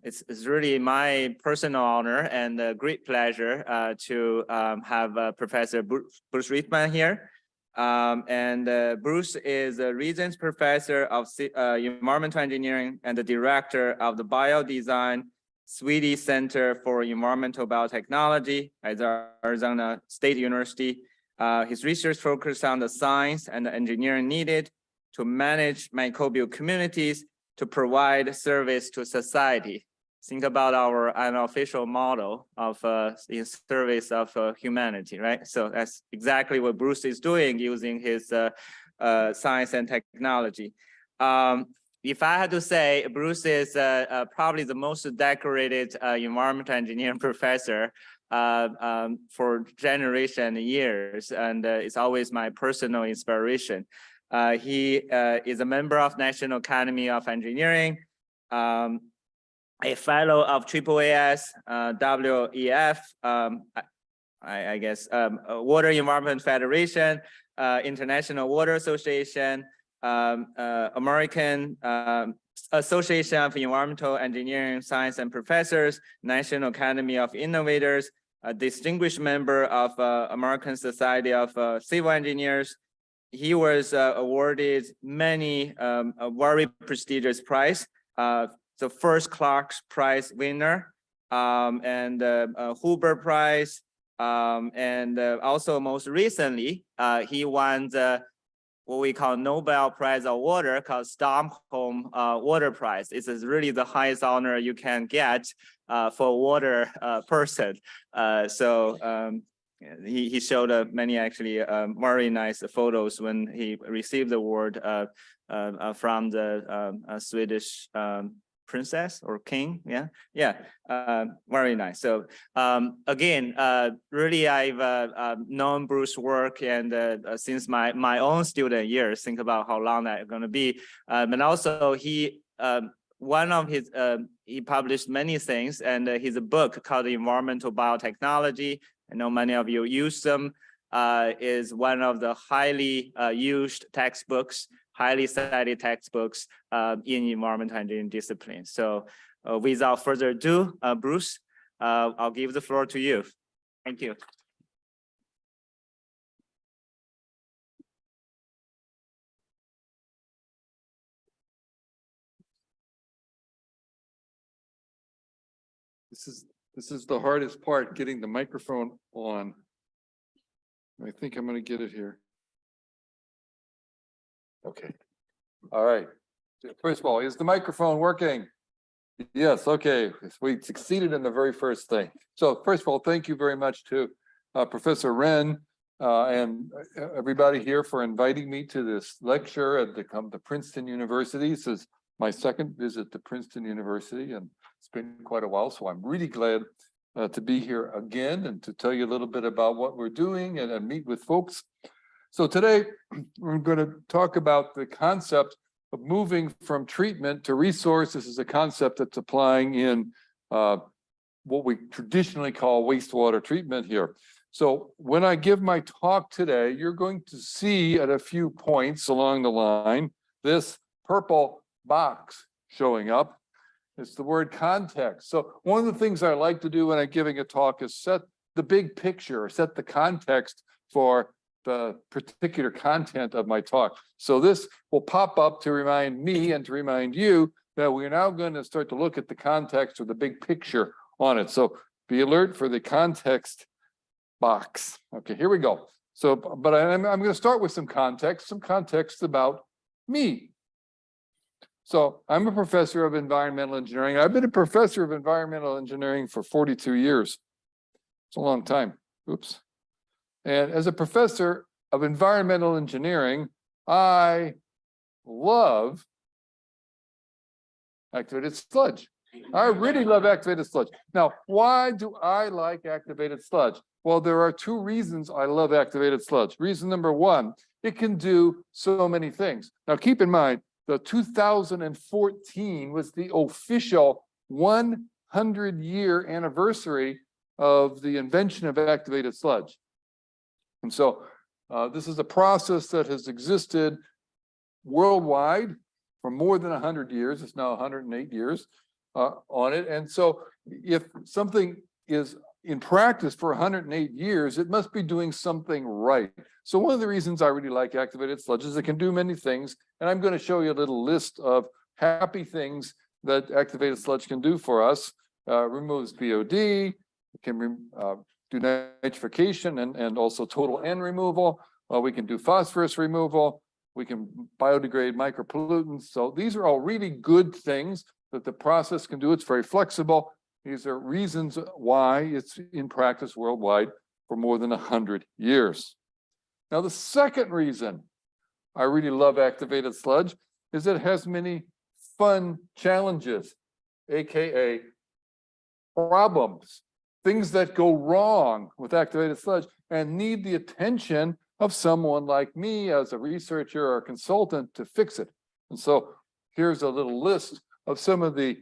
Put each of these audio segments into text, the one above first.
it's really my personal honor and a great pleasure to have Professor Bruce Rittmann here. Bruce is a Regents Professor of Environmental Engineering and the Director of the Biodesign Swette Center for Environmental Biotechnology at Arizona State University. His research focused on the science and the engineering needed to manage microbial communities to provide service to society. Think about our unofficial model of in service of humanity, right? So that's exactly what Bruce is doing using his science and technology. If I had to say, Bruce is probably the most decorated environmental engineering professor for generation years, and it's always my personal inspiration. He is a member of National Academy of Engineering, a fellow of AAAS, WEF, I guess, Water Environment Federation, International Water Association, American Association of Environmental Engineering Science and Professors, National Academy of Innovators, a distinguished member of American Society of Civil Engineers. He was awarded many very prestigious prizes. The first Clark's Prize winner, and Huber Prize, and also most recently, he won the what we call Nobel Prize of Water, called Stockholm Water Prize. It's really the highest honor you can get for a water person. He showed many actually very nice photos when he received the award from the Swedish princess or king, very nice. So again, really I've known Bruce's work and since my own student years. Think about how long that's going to be. And also he one of his he published many things, and his book called Environmental Biotechnology, I know many of you use them, is one of the highly used textbooks, highly cited textbooks in environmental engineering discipline. So without further ado, Bruce, I'll give the floor to you. Thank you. This is the hardest part, getting the microphone on. I think I'm going to get it here. Okay. All right. First of all, is the microphone working? Yes. Okay. We succeeded in the very first thing. So first of all, thank you very much to Professor Wren and everybody here for inviting me to this lecture at the Princeton University. This is my second visit to Princeton University, and it's been quite a while. So I'm really glad to be here again and to tell you a little bit about what we're doing and meet with folks. So today we're going to talk about the concept of moving from treatment to resource. This is a concept that's applying in what we traditionally call wastewater treatment here. So when I give my talk today, you're going to see at a few points along the line this purple box showing up. It's the word context. So one of the things I like to do when I'm giving a talk is set the big picture, or set the context for the particular content of my talk. So this will pop up to remind me and to remind you that we're now going to start to look at the context or the big picture on it. So be alert for the context box. Okay, here we go. So, but I'm going to start with some context about me. So I'm a professor of environmental engineering. I've been a professor of environmental engineering for 42 years. It's a long time. Oops. And as a professor of environmental engineering, I love activated sludge. I really love activated sludge. Now, why do I like activated sludge? Well, there are two reasons I love activated sludge. Reason number one, it can do so many things. Now, keep in mind, the 2014 was the official 100-year anniversary of the invention of activated sludge. And so this is a process that has existed worldwide for more than 100 years. It's now 108 years. on it. And so if something is in practice for 108 years, it must be doing something right. So one of the reasons I really like activated sludge is it can do many things. And I'm going to show you a little list of happy things that activated sludge can do for us. Removes BOD, it can do nitrification and also total N removal. We can do phosphorus removal. We can biodegrade micropollutants. So these are all really good things that the process can do. It's very flexible. These are reasons why it's in practice worldwide for more than 100 years. Now, the second reason I really love activated sludge is it has many fun challenges, AKA problems, things that go wrong with activated sludge and need the attention of someone like me as a researcher or a consultant to fix it. And so here's a little list of some of the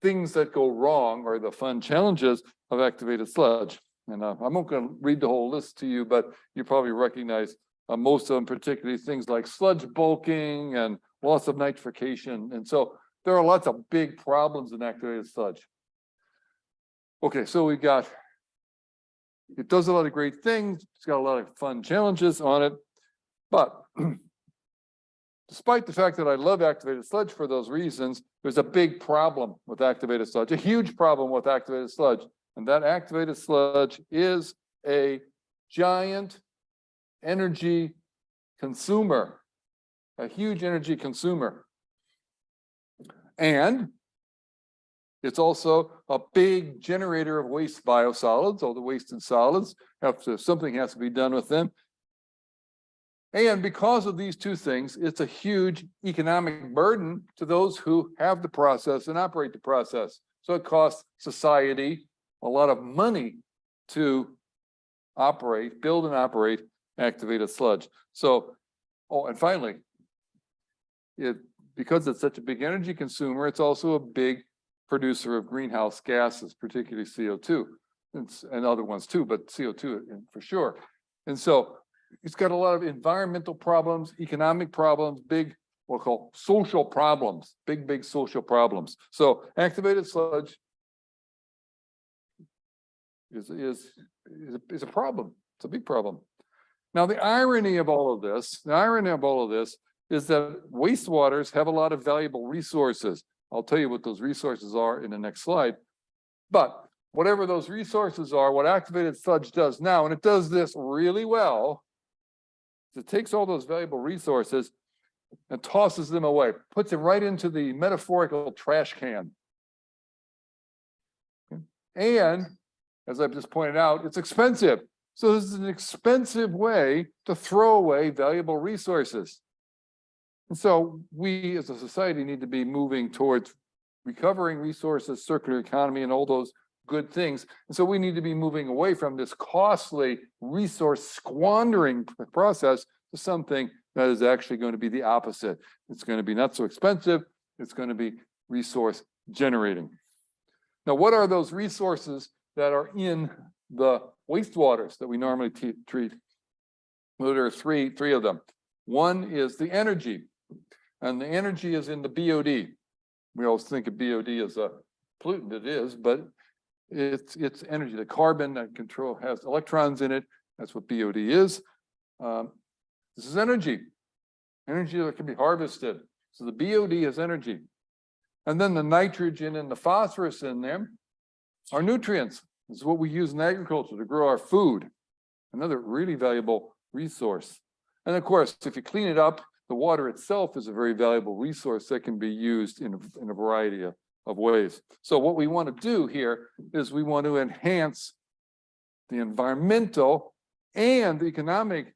things that go wrong or the fun challenges of activated sludge. And I'm not going to read the whole list to you, but you probably recognize most of them, particularly things like sludge bulking and loss of nitrification. And so there are lots of big problems in activated sludge. Okay, so we got, it does a lot of great things. It's got a lot of fun challenges on it. But despite the fact that I love activated sludge for those reasons, there's a big problem with activated sludge, a huge problem with activated sludge. And that activated sludge is a giant energy consumer, a huge energy consumer. And it's also a big generator of waste biosolids, all the wasted solids. Something has to be done with them. And because of these two things, it's a huge economic burden to those who have the process and operate the process. So it costs society a lot of money to operate, build and operate activated sludge. So, oh, and finally, because it's such a big energy consumer, it's also a big producer of greenhouse gases, particularly CO2, and other ones too, but CO2 for sure. And so it's got a lot of environmental problems, economic problems, big, what we'll call social problems, big social problems. So activated sludge is a problem. It's a big problem. Now, the irony of all of this is that wastewaters have a lot of valuable resources. I'll tell you what those resources are in the next slide. But whatever those resources are, what activated sludge does now, and it does this really well, is it takes all those valuable resources and tosses them away, puts them right into the metaphorical trash can. And as I've just pointed out, it's expensive. So this is an expensive way to throw away valuable resources. And so we as a society need to be moving towards recovering resources, circular economy, and all those good things. And so we need to be moving away from this costly resource squandering process to something that is actually going to be the opposite. It's going to be not so expensive. It's going to be resource generating. Now, what are those resources that are in the wastewaters that we normally treat? Well, there are three of them. One is the energy, and the energy is in the BOD. We always think of BOD as a pollutant. It is, but it's energy. The carbon that has electrons in it. That's what BOD is. This is energy that can be harvested. So the BOD is energy. And then the nitrogen and the phosphorus in them are nutrients. This is what we use in agriculture to grow our food. Another really valuable resource. And of course, if you clean it up, the water itself is a very valuable resource that can be used in a variety of ways. So what we want to do here is we want to enhance the environmental and the economic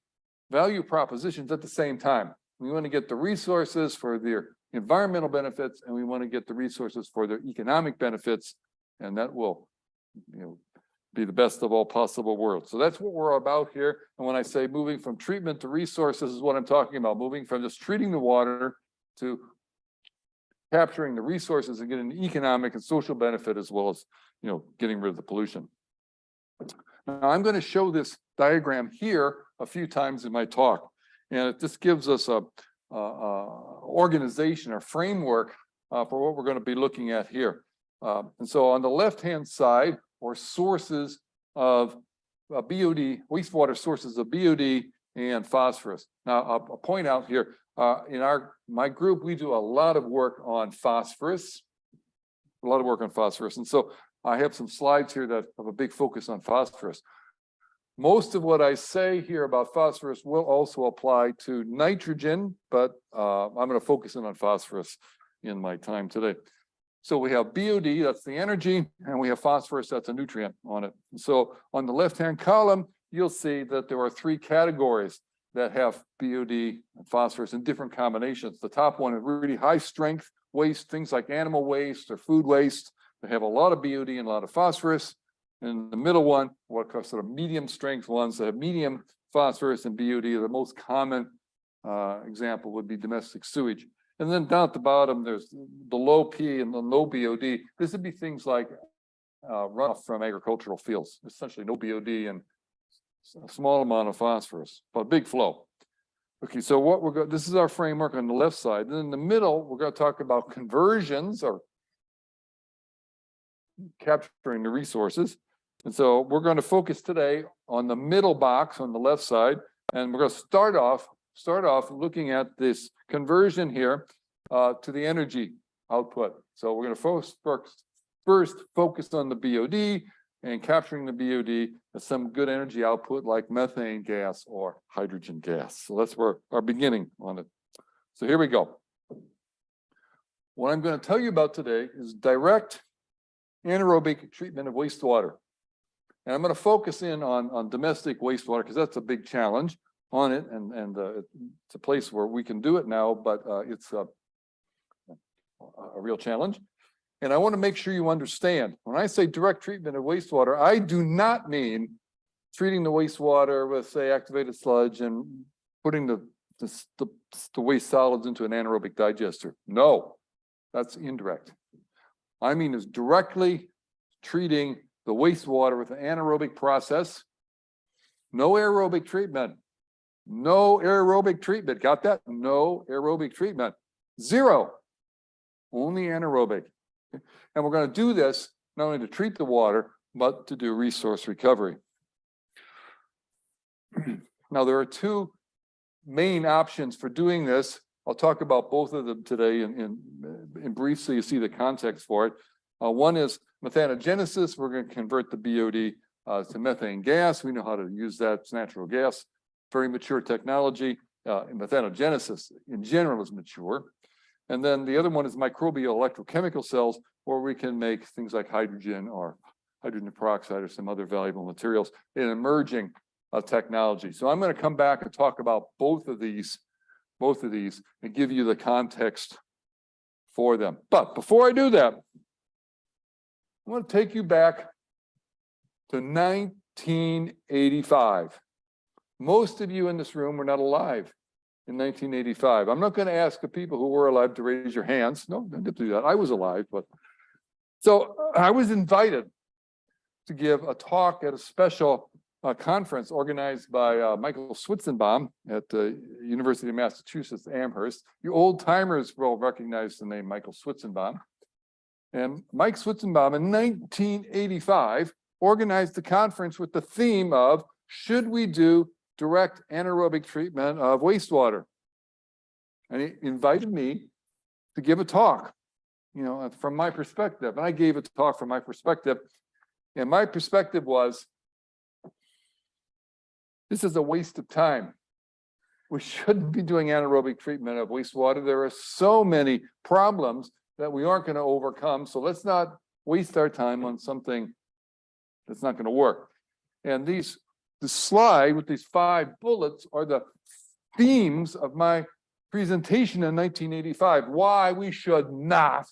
value propositions at the same time. We want to get the resources for their environmental benefits, and we want to get the resources for their economic benefits, and that will, be the best of all possible worlds. So that's what we're about here. And when I say moving from treatment to resources is what I'm talking about, moving from just treating the water to capturing the resources and getting the economic and social benefit, as well as, getting rid of the pollution. Now, I'm going to show this diagram here a few times in my talk, and it just gives us a organization or framework for what we're going to be looking at here. And so on the left-hand side, or sources of BOD, wastewater sources of BOD and phosphorus. Now, I'll point out here, in my group, we do a lot of work on phosphorus, And so I have some slides here that have a big focus on phosphorus. Most of what I say here about phosphorus will also apply to nitrogen, but I'm going to focus in on phosphorus in my time today. So we have BOD, that's the energy, and we have phosphorus, that's a nutrient on it. And so on the left-hand column, you'll see that there are three categories that have BOD and phosphorus in different combinations. The top one is really high strength waste, things like animal waste or food waste. They have a lot of BOD and a lot of phosphorus. And the middle one, what are sort of medium strength ones that have medium phosphorus and BOD. The most common example would be domestic sewage. And then down at the bottom, there's the low P and the low BOD. This would be things like runoff from agricultural fields, essentially no BOD and a small amount of phosphorus, but big flow. Okay, so what we're going, this is our framework on the left side. Then in the middle, we're going to talk about conversions or capturing the resources. And so we're going to focus today on the middle box on the left side, and we're going to start off looking at this conversion here to the energy output. So we're going to first focus on the BOD and capturing the BOD as some good energy output like methane gas or hydrogen gas. So that's where our beginning on it. So here we go. What I'm going to tell you about today is direct anaerobic treatment of wastewater. And I'm going to focus in on domestic wastewater because that's a big challenge on it, and it's a place where we can do it now, but it's a real challenge. And I want to make sure you understand, when I say direct treatment of wastewater, I do not mean treating the wastewater with, say, activated sludge and putting the waste solids into an anaerobic digester. No, that's indirect. I mean is directly treating the wastewater with an anaerobic process. No aerobic treatment. No aerobic treatment. Got that? No aerobic treatment. Zero. Only anaerobic. And we're going to do this not only to treat the water, but to do resource recovery. Now, there are two main options for doing this. I'll talk about both of them today in brief so you see the context for it. One is methanogenesis. We're going to convert the BOD to methane gas. We know how to use that. It's natural gas. Very mature technology. Methanogenesis in general is mature. And then the other one is microbial electrochemical cells, where we can make things like hydrogen or hydrogen peroxide or some other valuable materials in emerging technology. So I'm going to come back and talk about both of these and give you the context for them. But before I do that, I want to take you back to 1985. Most of you in this room were not alive in 1985. I'm not going to ask the people who were alive to raise your hands. No, I didn't do that. I was alive, but so I was invited to give a talk at a special conference organized by Michael Switzenbaum at the University of Massachusetts Amherst. You old timers will recognize the name Michael Switzenbaum. And Mike Switzenbaum in 1985 organized the conference with the theme of, should we do direct anaerobic treatment of wastewater? And he invited me to give a talk, you know, from my perspective. And I gave a talk from my perspective. And my perspective was, this is a waste of time. We shouldn't be doing anaerobic treatment of wastewater. There are so many problems that we aren't going to overcome. So let's not waste our time on something that's not going to work. And the slide with these 5 bullets are the themes of my presentation in 1985, why we should not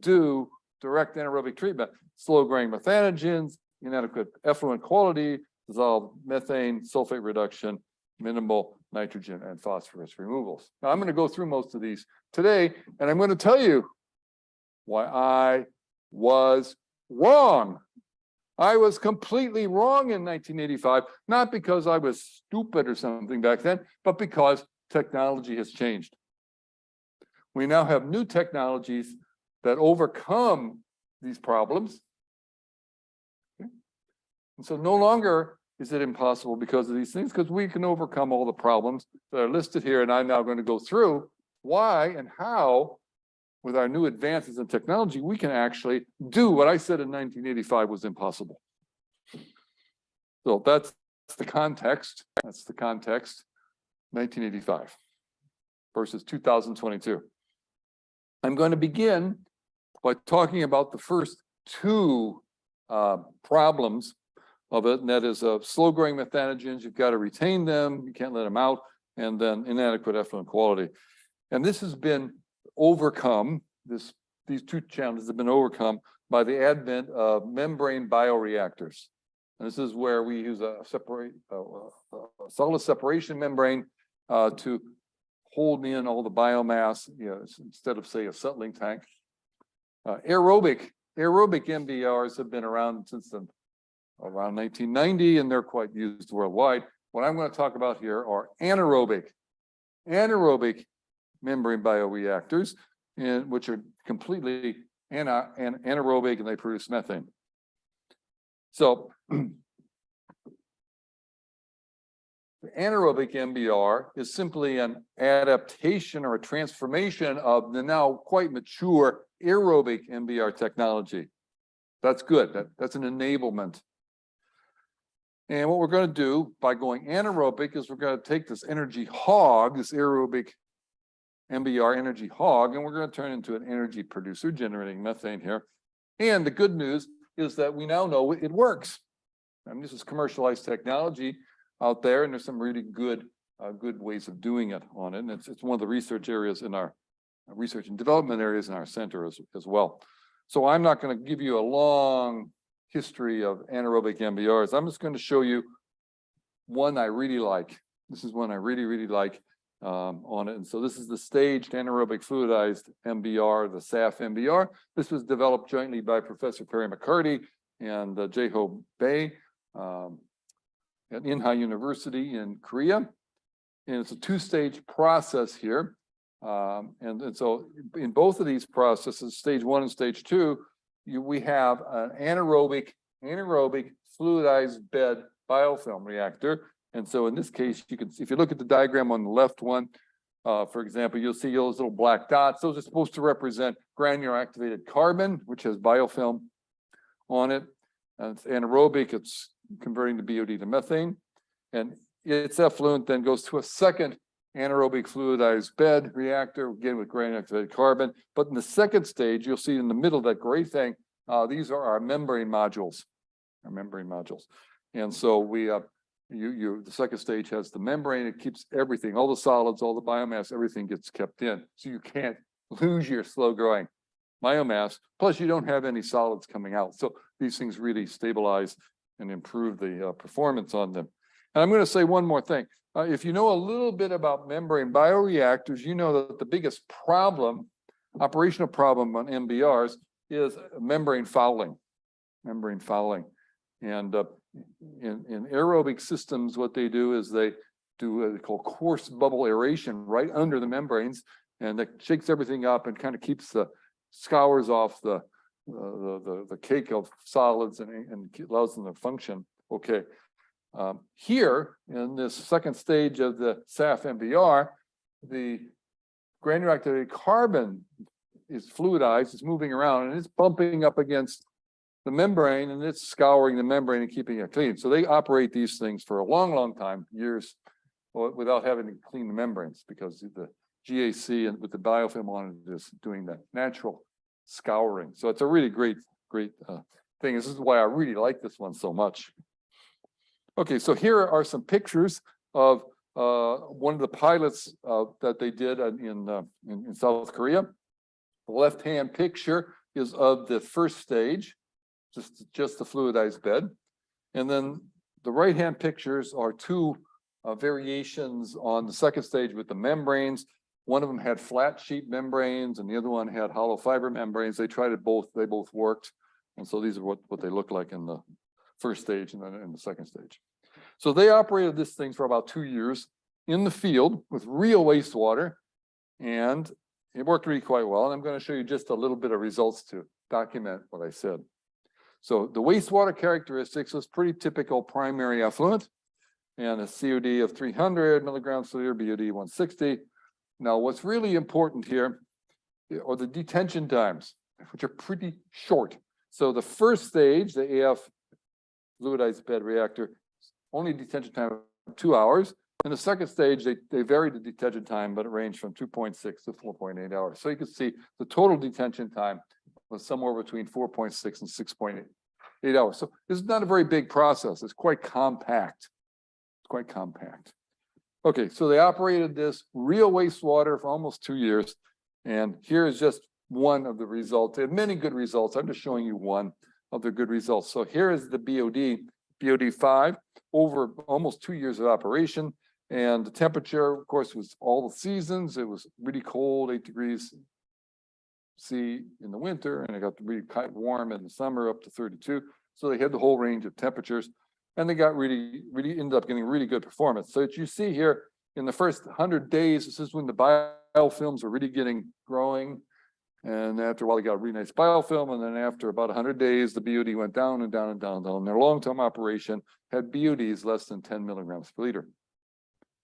do direct anaerobic treatment. Slow-growing methanogens, inadequate effluent quality, dissolved methane, sulfate reduction, minimal nitrogen and phosphorus removals. Now, I'm going to go through most of these today, and I'm going to tell you why I was wrong. I was completely wrong in 1985, not because I was stupid or something back then, but because technology has changed. We now have new technologies that overcome these problems. Okay. And so no longer is it impossible because of these things, because we can overcome all the problems that are listed here. And I'm now going to go through why and how, with our new advances in technology, we can actually do what I said in 1985 was impossible. So that's the context. That's the context, 1985 versus 2022. I'm going to begin by talking about the first two problems of it, and that is slow growing methanogens. You've got to retain them, you can't let them out, and then inadequate effluent quality. And this has been overcome, these two challenges have been overcome by the advent of membrane bioreactors. And this is where we use a solid separation membrane to hold in all the biomass, instead of, say, a settling tank. Aerobic MBRs have been around since around 1990, and they're quite used worldwide. What I'm going to talk about here are anaerobic membrane bioreactors, which are completely anaerobic, and they produce methane. So the anaerobic MBR is simply an adaptation or a transformation of the now quite mature aerobic MBR technology. That's good. That's an enablement. And what we're going to do by going anaerobic is we're going to take this energy hog, this aerobic MBR energy hog, and we're going to turn it into an energy producer generating methane here. And the good news is that we now know it works. And this is commercialized technology out there, and there's some really good ways of doing it on it. And it's one of the research areas in our research and development areas in our center as well. So I'm not going to give you a long history of anaerobic MBRs. I'm just going to show you one I really like. This is one I really like on it. And so this is the staged anaerobic fluidized MBR, the SAF MBR. This was developed jointly by Professor Perry McCarty and Jae-ho Bae at Inha University in Korea. And it's a two-stage process here. And so in both of these processes, stage 1 and stage 2, we have an anaerobic fluidized bed biofilm reactor. And so in this case, you can see, if you look at the diagram on the left one, for example, you'll see those little black dots. Those are supposed to represent granular activated carbon, which has biofilm on it. And it's anaerobic, it's converting the BOD to methane. And its effluent then goes to a second anaerobic fluidized bed reactor, again with granular activated carbon. But in the second stage, you'll see in the middle that gray thing, these are our membrane modules, And so we, the second stage has the membrane. It keeps everything, all the solids, all the biomass, everything gets kept in. So you can't lose your slow growing biomass. Plus you don't have any solids coming out. So these things really stabilize and improve the performance on them. And I'm going to say one more thing. If you know a little bit about membrane bioreactors, you know that the biggest problem, operational problem on MBRs is membrane fouling. And in aerobic systems, what they do is they do what they call coarse bubble aeration right under the membranes, and that shakes everything up and kind of keeps the scours off the cake of solids and allows them to function okay. Here, in this second stage of the SAF MBR, the granular activated carbon is fluidized, it's moving around, and it's bumping up against the membrane, and it's scouring the membrane and keeping it clean. So they operate these things for a long time, years, without having to clean the membranes, because the GAC and with the biofilm on it is doing that natural scouring. So it's a really great thing. This is why I really like this one so much. Okay, so here are some pictures of one of the pilots that they did in South Korea. The left-hand picture is of the first stage, just the fluidized bed. And then the right-hand pictures are two variations on the second stage with the membranes. One of them had flat sheet membranes and the other one had hollow fiber membranes. They tried it both, they both worked. And so these are what they look like in the first stage and then in the second stage. So they operated this thing for about 2 years in the field with real wastewater, and it worked really quite well. And I'm going to show you just a little bit of results to document what I said. So the wastewater characteristics was pretty typical primary effluent and a COD of 300 milligrams per liter, BOD 160. Now, what's really important here are the detention times, which are pretty short. So the first stage, the AF fluidized bed reactor, only detention time of 2 hours. In the second stage, they varied the detention time, but it ranged from 2.6 to 4.8 hours. So you can see the total detention time was somewhere between 4.6 and 6.8 hours. So this is not a very big process. It's quite compact. It's quite compact. Okay, so they operated this real wastewater for almost 2 years. And here is just one of the results. They have many good results. I'm just showing you one of the good results. So here is the BOD 5 over almost 2 years of operation. And the temperature, of course, was all the seasons. It was really cold, 8 degrees C in the winter, and it got really quite warm in the summer, up to 32. So they had the whole range of temperatures, and they got really ended up getting really good performance. So you see here in the first 100 days, this is when the biofilms are really getting growing. And after a while, they got a really nice biofilm. And then after about 100 days, the BOD went down and down and down and down. Their long-term operation had BODs less than 10 milligrams per liter,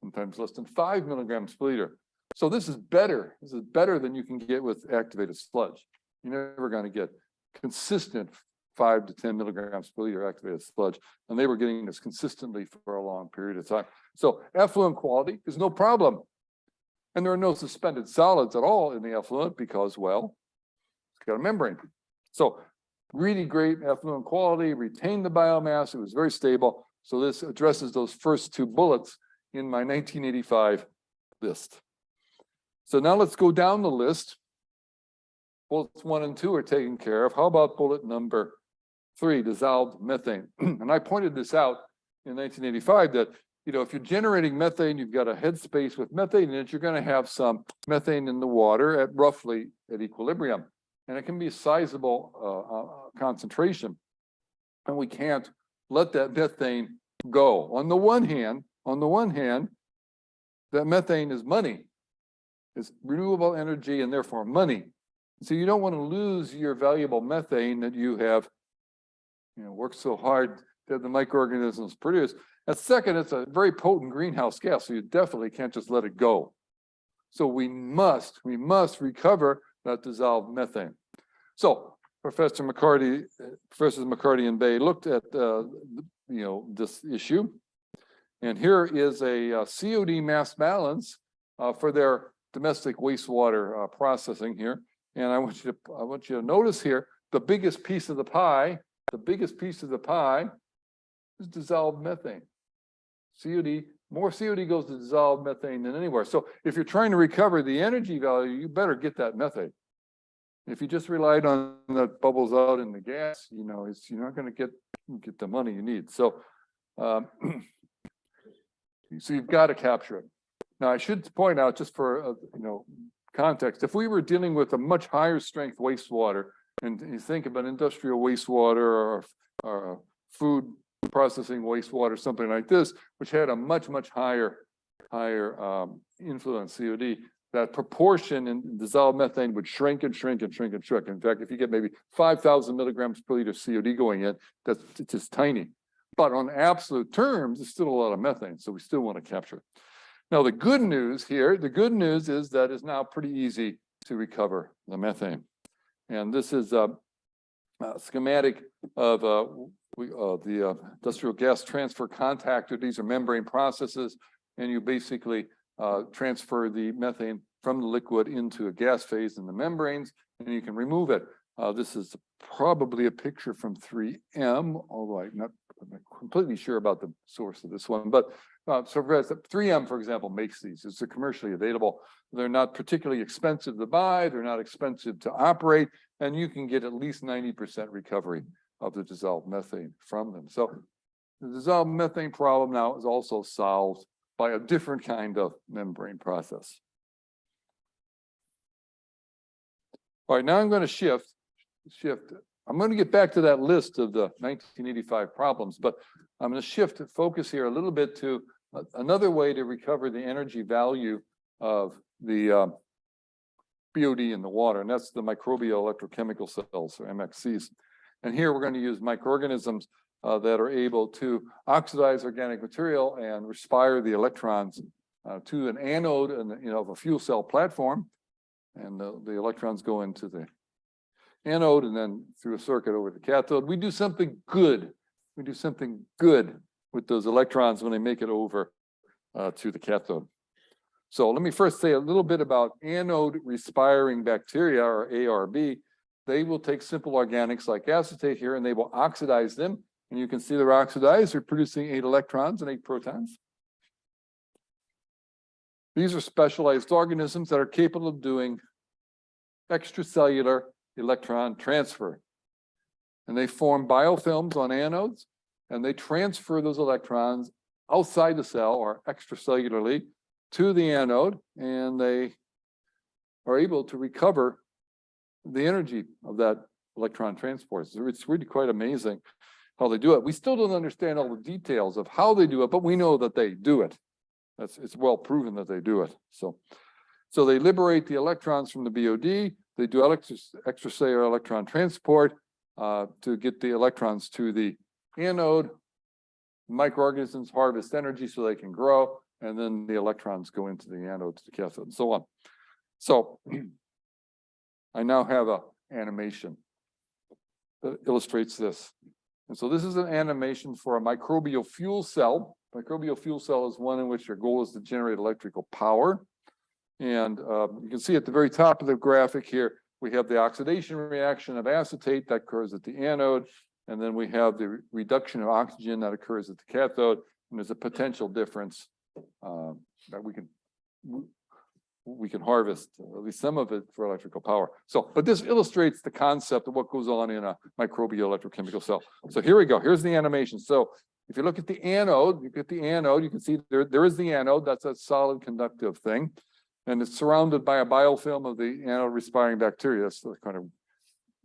sometimes less than 5 milligrams per liter. So this is better. This is better than you can get with activated sludge. You're never going to get consistent 5 to 10 milligrams per liter activated sludge. And they were getting this consistently for a long period of time. So effluent quality is no problem. And there are no suspended solids at all in the effluent because, well, it's got a membrane. So really great effluent quality, retained the biomass. It was very stable. So this addresses those first 2 bullets in my 1985 list. So now let's go down the list. Bullets 1 and 2 are taken care of. How about bullet number 3, dissolved methane? And I pointed this out in 1985 that, if you're generating methane, you've got a headspace with methane in it, you're going to have some methane in the water at roughly at equilibrium. And it can be a sizable concentration. And we can't let that methane go. On the one hand, that methane is money. It's renewable energy and therefore money. So you don't want to lose your valuable methane that you have, worked so hard that the microorganisms produce. And second, it's a very potent greenhouse gas, so you definitely can't just let it go. So we must recover that dissolved methane. So Professors McCarty and Bay looked at this issue, and here is a COD mass balance for their domestic wastewater processing here. And I want you to notice here the biggest piece of the pie is dissolved methane. More COD goes to dissolved methane than anywhere. So if you're trying to recover the energy value, you better get that methane. If you just relied on the bubbles out in the gas, you're not going to get the money you need. So, so you've got to capture it. Now, I should point out, just for context, if we were dealing with a much higher strength wastewater, and you think about industrial wastewater or food processing wastewater, something like this, which had a much higher influence COD, that proportion in dissolved methane would shrink and shrink and shrink and shrink. In fact, if you get maybe 5,000 milligrams per liter COD going in, it's just tiny. But on absolute terms, it's still a lot of methane, so we still want to capture it. Now, the good news is that it's now pretty easy to recover the methane. And this is a schematic of the industrial gas transfer contactor. These are membrane processes, and you basically transfer the methane from the liquid into a gas phase in the membranes, and you can remove it. This is probably a picture from 3M, although I'm not completely sure about the source of this one. But so 3M, for example, makes these. It's commercially available. They're not particularly expensive to buy. They're not expensive to operate, and you can get at least 90% recovery of the dissolved methane from them. So the dissolved methane problem now is also solved by a different kind of membrane process. All right, now I'm going to shift. I'm going to get back to that list of the 1985 problems, but I'm going to shift to focus here a little bit to another way to recover the energy value of the BOD in the water, and that's the microbial electrochemical cells, or MXCs. And here we're going to use microorganisms that are able to oxidize organic material and respire the electrons to an anode and of a fuel cell platform, and the electrons go into the anode and then through a circuit over the cathode. We do something good. We do something good with those electrons when they make it over to the cathode. So let me first say a little bit about anode respiring bacteria, or ARB. They will take simple organics like acetate here, and they will oxidize them. And you can see they're oxidized. They're producing 8 electrons and 8 protons. These are specialized organisms that are capable of doing extracellular electron transfer. And they form biofilms on anodes, and they transfer those electrons outside the cell or extracellularly to the anode, and they are able to recover the energy of that electron transport. So it's really quite amazing how they do it. We still don't understand all the details of how they do it, but we know that they do it. It's well proven that they do it. So they liberate the electrons from the BOD. They do extracellular electron transport to get the electrons to the anode. Microorganisms harvest energy so they can grow, and then the electrons go into the anode to the cathode, and so on. So I now have an animation that illustrates this. And so this is an animation for a microbial fuel cell. Microbial fuel cell is one in which your goal is to generate electrical power. And you can see at the very top of the graphic here, we have the oxidation reaction of acetate that occurs at the anode. And then we have the reduction of oxygen that occurs at the cathode. And there's a potential difference that we can harvest, at least some of it, for electrical power. So, but this illustrates the concept of what goes on in a microbial electrochemical cell. So here we go. Here's the animation. So if you look at the anode, you can see there is the anode. That's a solid conductive thing. And it's surrounded by a biofilm of the anode respiring bacteria. That's the kind of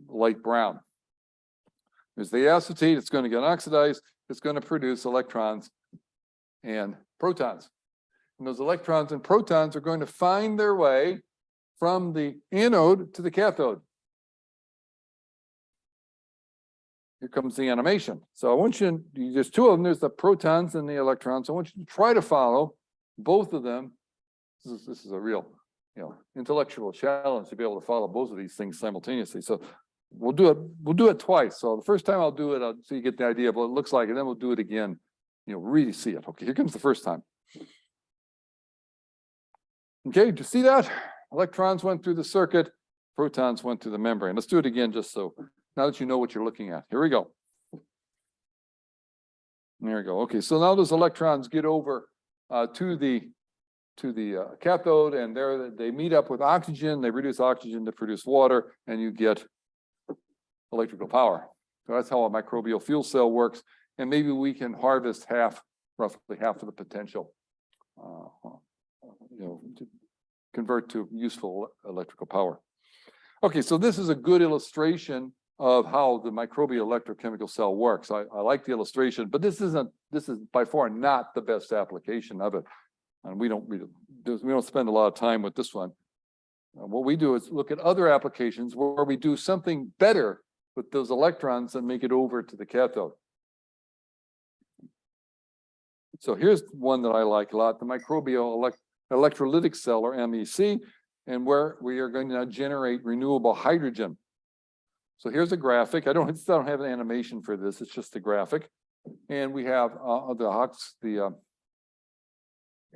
light brown. There's the acetate. It's going to get oxidized. It's going to produce electrons and protons. And those electrons and protons are going to find their way from the anode to the cathode. Here comes the animation. So I want you, there's two of them. There's the protons and the electrons. I want you to try to follow both of them. This is a real, intellectual challenge to be able to follow both of these things simultaneously. So we'll do it twice. So the first time I'll do it, so you get the idea of what it looks like, and then we'll do it again. Really see it. Okay, here comes the first time. Okay, do you see that? Electrons went through the circuit, protons went through the membrane. Let's do it again, just so now that you know what you're looking at. Here we go. There we go. Okay, so now those electrons get over to the cathode, and there they meet up with oxygen. They reduce oxygen to produce water, and you get electrical power. So that's how a microbial fuel cell works. And maybe we can harvest roughly half of the potential, to convert to useful electrical power. Okay, so this is a good illustration of how the microbial electrochemical cell works. I like the illustration, but this is by far not the best application of it. And we don't spend a lot of time with this one. What we do is look at other applications where we do something better with those electrons and make it over to the cathode. So here's one that I like a lot, the microbial electrolytic cell, or MEC, and where we are going to now generate renewable hydrogen. So here's a graphic. I don't have an animation for this. It's just a graphic. And we have the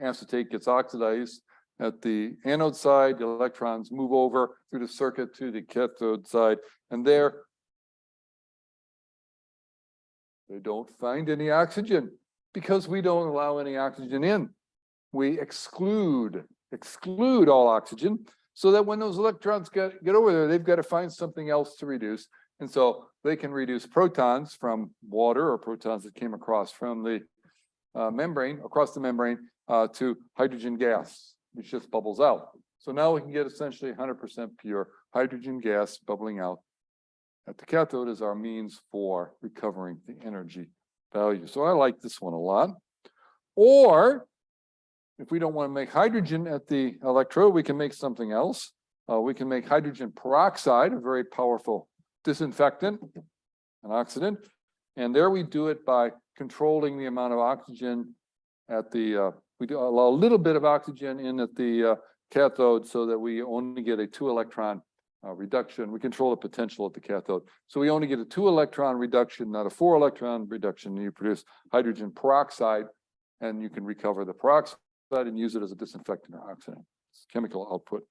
acetate gets oxidized at the anode side. The electrons move over through the circuit to the cathode side. And there, they don't find any oxygen because we don't allow any oxygen in. We exclude all oxygen, so that when those electrons get over there, they've got to find something else to reduce. And so they can reduce protons from water, or protons that came across from the membrane, to hydrogen gas, which just bubbles out. So now we can get essentially 100% pure hydrogen gas bubbling out at the cathode as our means for recovering the energy value. So I like this one a lot. Or if we don't want to make hydrogen at the electrode, we can make something else. We can make hydrogen peroxide, a very powerful disinfectant, an oxidant. And there we do it by controlling the amount of oxygen at the, we do allow a little bit of oxygen in at the cathode so that we only get a 2-electron reduction. We control the potential at the cathode. So we only get a 2-electron reduction, not a 4-electron reduction. And you produce hydrogen peroxide, and you can recover the peroxide and use it as a disinfectant or oxidant. It's chemical output.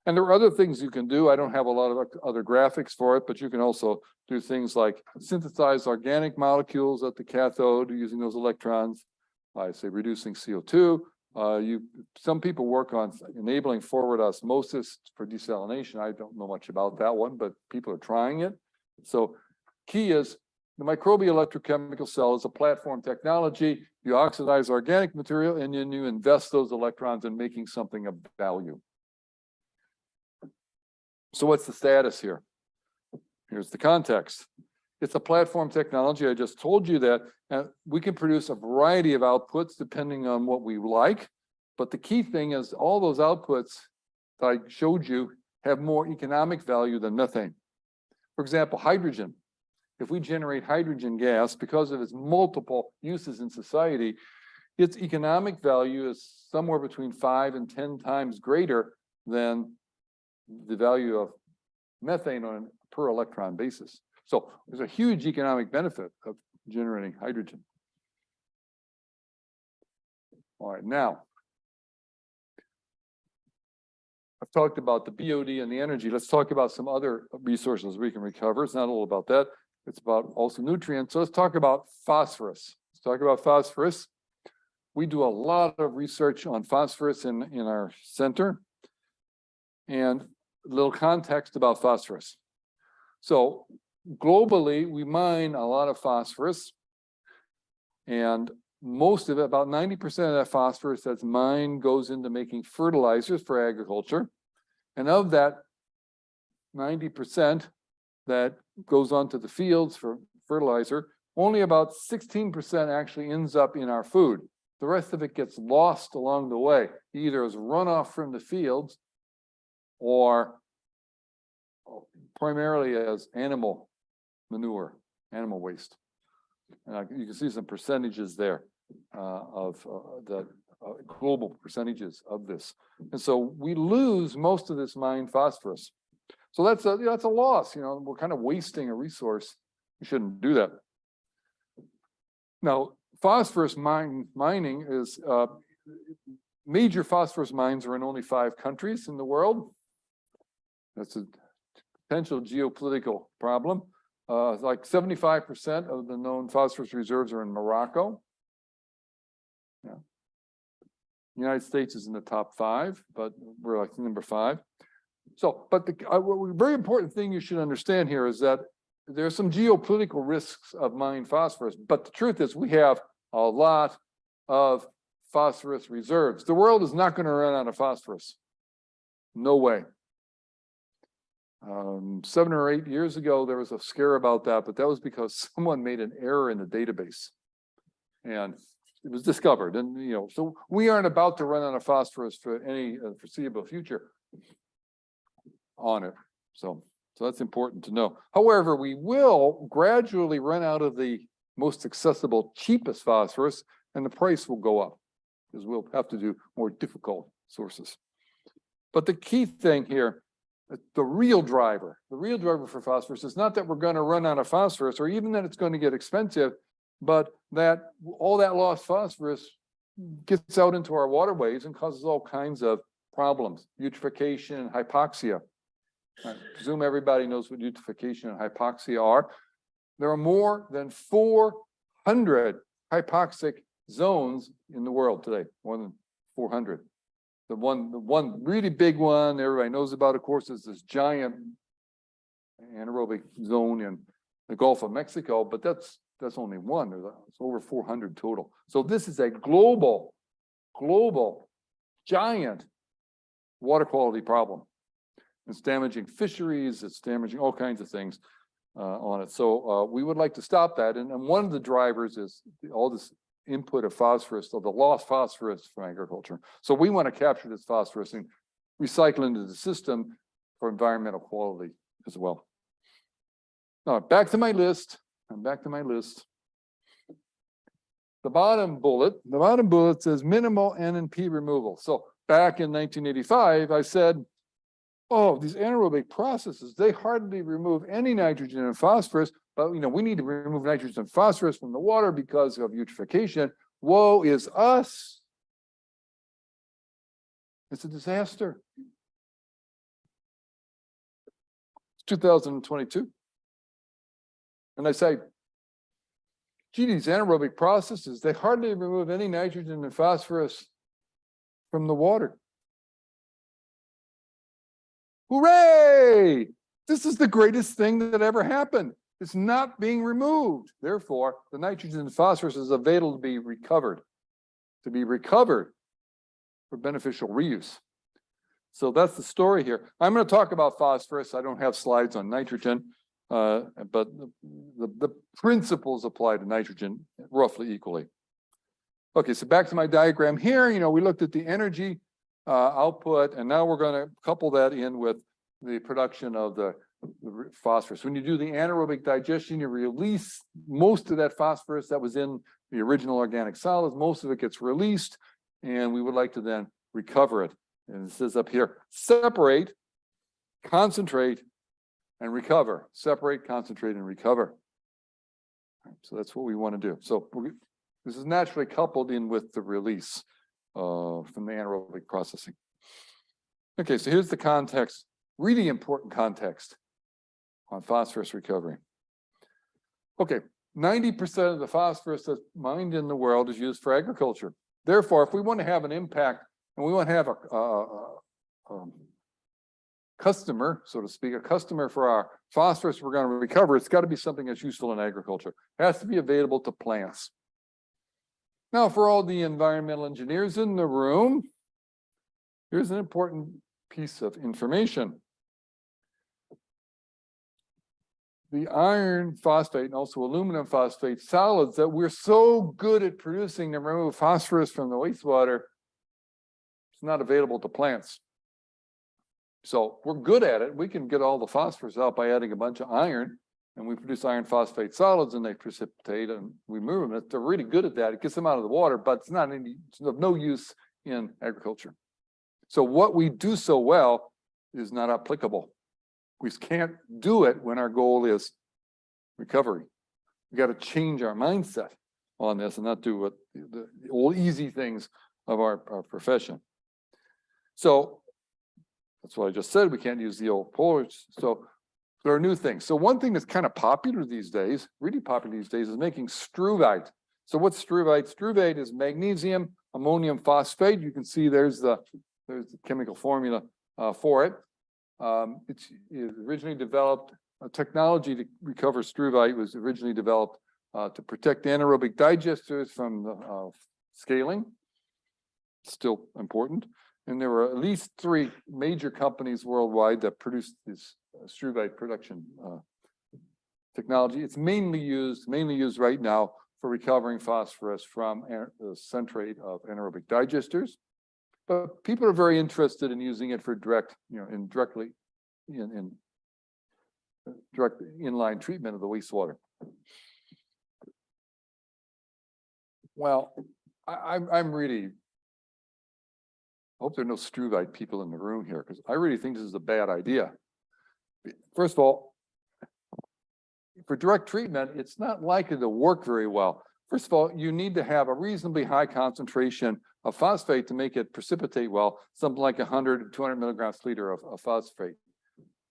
And there are other things you can do. I don't have a lot of other graphics for it, but you can also do things like synthesize organic molecules at the cathode using those electrons by, say, reducing CO2. Some people work on enabling forward osmosis for desalination. I don't know much about that one, but people are trying it. So key is the microbial electrochemical cell is a platform technology. You oxidize organic material and then you invest those electrons in making something of value. So what's the status here? Here's the context. It's a platform technology. I just told you that we can produce a variety of outputs depending on what we like. But the key thing is all those outputs that I showed you have more economic value than methane. For example, hydrogen. If we generate hydrogen gas, because of its multiple uses in society, its economic value is somewhere between 5 and 10 times greater than the value of methane on a per electron basis. So there's a huge economic benefit of generating hydrogen. All right, now, I've talked about the BOD and the energy. Let's talk about some other resources we can recover. It's not all about that. It's about also nutrients. So let's talk about phosphorus. Let's talk about phosphorus. We do a lot of research on phosphorus in our center. And a little context about phosphorus. So globally, we mine a lot of phosphorus. And most of it, about 90% of that phosphorus that's mined goes into making fertilizers for agriculture. And of that 90% that goes onto the fields for fertilizer, only about 16% actually ends up in our food. The rest of it gets lost along the way, either as runoff from the fields or primarily as animal manure, animal waste. You can see some percentages there of the global percentages of this. And so we lose most of this mined phosphorus. So that's a loss. You know, we're kind of wasting a resource. We shouldn't do that. Now, phosphorus mining is major phosphorus mines are in only 5 countries in the world. That's a potential geopolitical problem. Like 75% of the known phosphorus reserves are in Morocco. Yeah. The United States is in the top 5, but we're like number 5. So, but the very important thing you should understand here is that there are some geopolitical risks of mined phosphorus, but the truth is we have a lot of phosphorus reserves. The world is not going to run out of phosphorus. No way. 7 or 8 years ago, there was a scare about that, but that was because someone made an error in the database. And it was discovered. And, you know, so we aren't about to run out of phosphorus for any foreseeable future on it. So that's important to know. However, we will gradually run out of the most accessible, cheapest phosphorus, and the price will go up because we'll have to do more difficult sources. But the key thing here, the real driver for phosphorus is not that we're going to run out of phosphorus or even that it's going to get expensive, but that all that lost phosphorus gets out into our waterways and causes all kinds of problems, eutrophication and hypoxia. I presume everybody knows what eutrophication and hypoxia are. There are more than 400 hypoxic zones in the world today, more than 400. The one really big one everybody knows about, of course, is this giant anaerobic zone in the Gulf of Mexico, but that's only one. It's over 400 total. So this is a global giant water quality problem. It's damaging fisheries, it's damaging all kinds of things on it. So we would like to stop that. And one of the drivers is all this input of phosphorus, so the lost phosphorus from agriculture. So we want to capture this phosphorus and recycle into the system for environmental quality as well. Now, back to my list. I'm back to my list. The bottom bullet says minimal N and P removal. So back in 1985, I said, oh, these anaerobic processes, they hardly remove any nitrogen and phosphorus, but we need to remove nitrogen and phosphorus from the water because of eutrophication. Woe is us. It's a disaster. It's 2022. And I say, gee, these anaerobic processes, they hardly remove any nitrogen and phosphorus from the water. Hooray! This is the greatest thing that ever happened. It's not being removed. Therefore, the nitrogen and phosphorus is available to be recovered for beneficial reuse. So that's the story here. I'm going to talk about phosphorus. I don't have slides on nitrogen, but the principles apply to nitrogen roughly equally. Okay, so back to my diagram here. We looked at the energy output, and now we're going to couple that in with the production of the phosphorus. When you do the anaerobic digestion, you release most of that phosphorus that was in the original organic solids. Most of it gets released, and we would like to then recover it. And it says up here, separate, concentrate, and recover. Separate, concentrate, and recover. So that's what we want to do. So this is naturally coupled in with the release from the anaerobic processing. Okay, so here's the context, really important context on phosphorus recovery. Okay, 90% of the phosphorus that's mined in the world is used for agriculture. Therefore, if we want to have an impact and we want to have a customer, so to speak, a customer for our phosphorus we're going to recover, it's got to be something that's useful in agriculture. It has to be available to plants. Now, for all the environmental engineers in the room, here's an important piece of information. The iron phosphate and also aluminum phosphate solids that we're so good at producing to remove phosphorus from the wastewater, it's not available to plants. So we're good at it. We can get all the phosphorus out by adding a bunch of iron, and we produce iron phosphate solids, and they precipitate, and we move them. They're really good at that. It gets them out of the water, but it's of no use in agriculture. So what we do so well is not applicable. We can't do it when our goal is recovery. We got to change our mindset on this and not do what the old easy things of our profession. So that's what I just said. We can't use the old polars. So there are new things. So one thing that's kind of popular these days, really popular these days, is making struvite. So what's struvite? Struvite is magnesium ammonium phosphate. You can see there's the chemical formula for it. It's originally developed, a technology to recover struvite was originally developed to protect anaerobic digesters from the scaling. Still important. And there were at least 3 major companies worldwide that produced this struvite production technology. It's mainly used right now for recovering phosphorus from the centrate of anaerobic digesters. But people are very interested in using it for direct inline treatment of the wastewater. Well, I'm really, I hope there are no struvite people in the room here, because I really think this is a bad idea. First of all, for direct treatment, it's not likely to work very well. First of all, you need to have a reasonably high concentration of phosphate to make it precipitate well, something like 100 to 200 milligrams per liter of phosphate.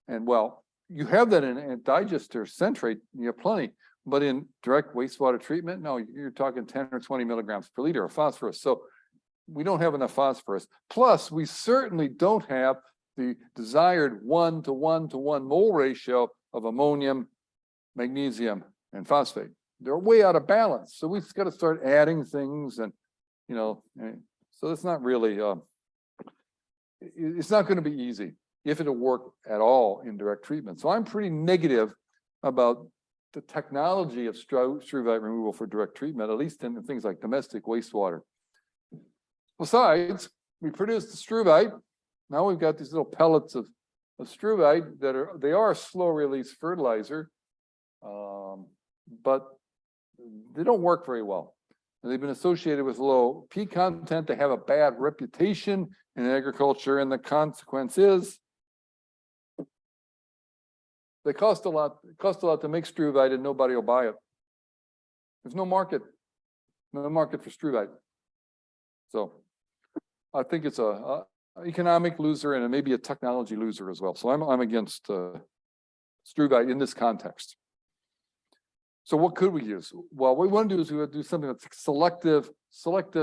And well, you have that in a digester centrate, you have plenty, but in direct wastewater treatment, no, you're talking 10 or 20 milligrams per liter of phosphorus. So we don't have enough phosphorus. Plus, we certainly don't have the desired 1-to-1-to-1 mole ratio of ammonium, magnesium, and phosphate. They're way out of balance. So we've got to start adding things, and so it's not really, it's not going to be easy if it'll work at all in direct treatment. So I'm pretty negative about the technology of struvite removal for direct treatment, at least in things like domestic wastewater. Besides, we produce the struvite, now we've got these little pellets of struvite that are a slow release fertilizer, but they don't work very well. And they've been associated with low P content. They have a bad reputation in agriculture, and the consequence is they cost a lot. It costs a lot to make struvite, and nobody will buy it. There's no market for struvite. So I think it's a economic loser and maybe a technology loser as well. So I'm against struvite in this context. So what could we use? Well, what we want to do is we would do something that's selective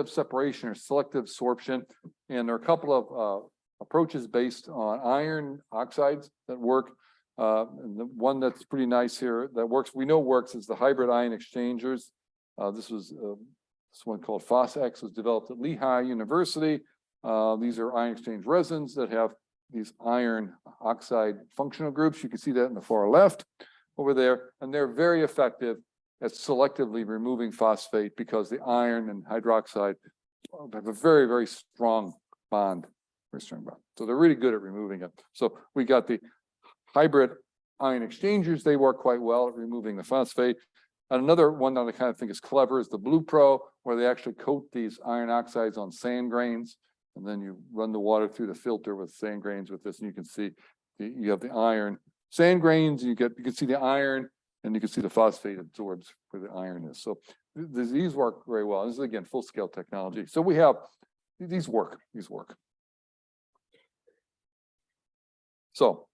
separation or selective sorption. And there are a couple of approaches based on iron oxides that work. And the one that's pretty nice here that works, we know works, is the hybrid ion exchangers. This one called PhosX was developed at Lehigh University. These are ion exchange resins that have these iron oxide functional groups. You can see that in the far left over there, and they're very effective at selectively removing phosphate because the iron and hydroxide have a very, very strong bond, So they're really good at removing it. So we got the hybrid ion exchangers. They work quite well at removing the phosphate. And another one that I kind of think is clever is the Blue Pro, where they actually coat these iron oxides on sand grains, and then you run the water through the filter with sand grains with this, and you can see you have the iron sand grains, you can see the iron, and you can see the phosphate absorbs where the iron is. So these work very well. This is again full scale technology. So we have these work. So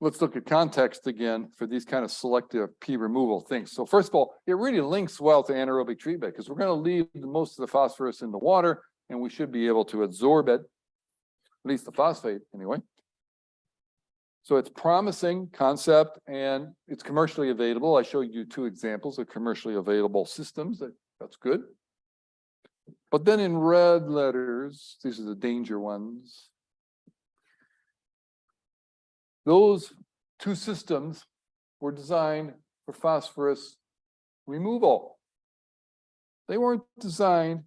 let's look at context again for these kind of selective P removal things. So first of all, it really links well to anaerobic treatment because we're going to leave most of the phosphorus in the water, and we should be able to absorb it, at least the phosphate anyway. So it's promising concept, and it's commercially available. I showed you two examples of commercially available systems. That's good. But then in red letters, these are the danger ones. Those two systems were designed for phosphorus removal. They weren't designed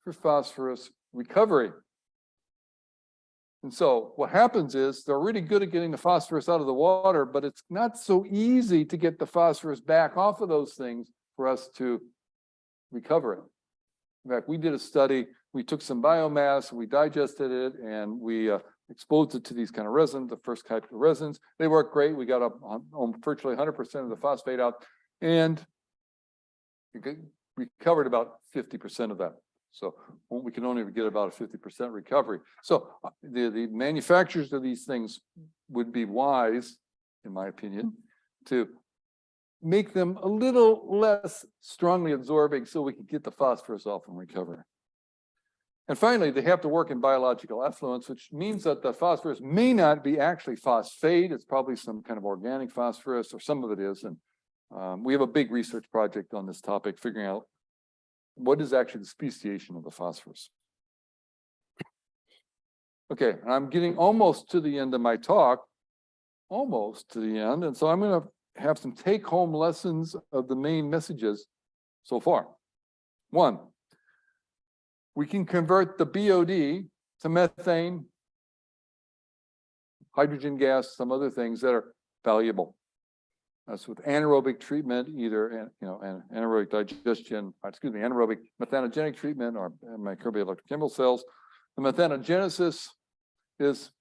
for phosphorus recovery. And so what happens is they're really good at getting the phosphorus out of the water, but it's not so easy to get the phosphorus back off of those things for us to recover it. In fact, we did a study, we took some biomass, we digested it, and we exposed it to these kind of resins, the first type of resins. They work great. We got up on virtually 100% of the phosphate out, and we recovered about 50% of that. So we can only get about a 50% recovery. So the manufacturers of these things would be wise, in my opinion, to make them a little less strongly absorbing so we can get the phosphorus off and recover. And finally, they have to work in biological effluents, which means that the phosphorus may not be actually phosphate. It's probably some kind of organic phosphorus, or some of it is. And we have a big research project on this topic, figuring out what is actually the speciation of the phosphorus. Okay, and I'm getting almost to the end of my talk, almost to the end. And so I'm going to have some take-home lessons of the main messages so far. One, we can convert the BOD to methane, hydrogen gas, some other things that are valuable. That's with anaerobic treatment, either anaerobic digestion, anaerobic methanogenic treatment or microbial electrochemical cells. The methanogenesis is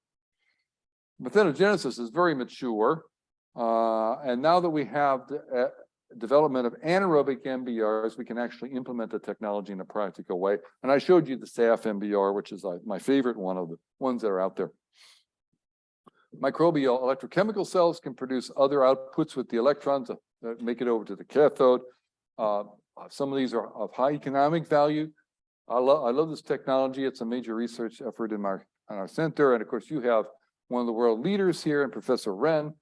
very mature. And now that we have the development of anaerobic AnMBRs, we can actually implement the technology in a practical way. And I showed you the SAF MBR, which is my favorite one of the ones that are out there. Microbial electrochemical cells can produce other outputs with the electrons that make it over to the cathode. Some of these are of high economic value. I love this technology. It's a major research effort in our center. And of course, you have one of the world leaders here, and Professor Wren,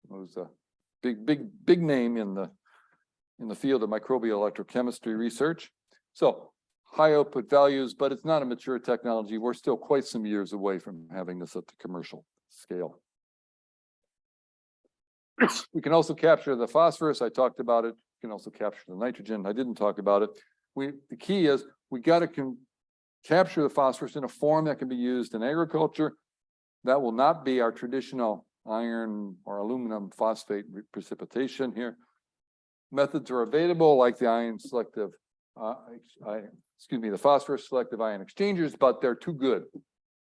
who's a big name in the field of microbial electrochemistry research. So high output values, but it's not a mature technology. We're still quite some years away from having this at the commercial scale. We can also capture the phosphorus. I talked about it. We can also capture the nitrogen. I didn't talk about it. The key is we got to capture the phosphorus in a form that can be used in agriculture. That will not be our traditional iron or aluminum phosphate precipitation here. Methods are available like the the phosphorus selective ion exchangers, but they're too good.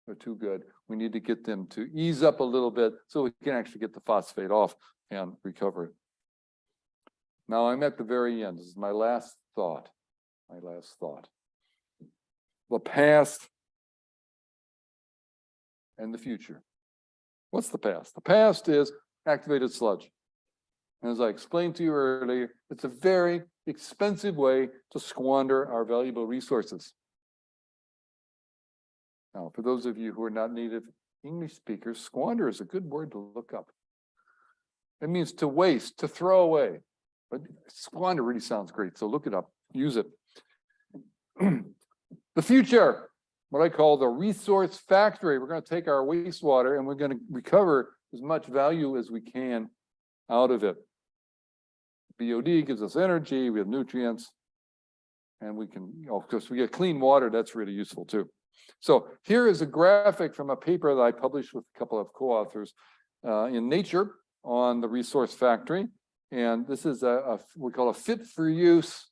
They're too good. We need to get them to ease up a little bit so we can actually get the phosphate off and recover it. Now I'm at the very end. This is my last thought. My last thought. The past and the future. What's the past? The past is activated sludge. And as I explained to you earlier, it's a very expensive way to squander our valuable resources. Now, for those of you who are not native English speakers, squander is a good word to look up. It means to waste, to throw away. But squander really sounds great, so look it up, use it. The future, what I call the resource factory. We're going to take our wastewater and we're going to recover as much value as we can out of it. BOD gives us energy, we have nutrients, and we can, of course, we get clean water. That's really useful too. So here is a graphic from a paper that I published with a couple of co-authors in Nature on the resource factory. And this is we call a fit for use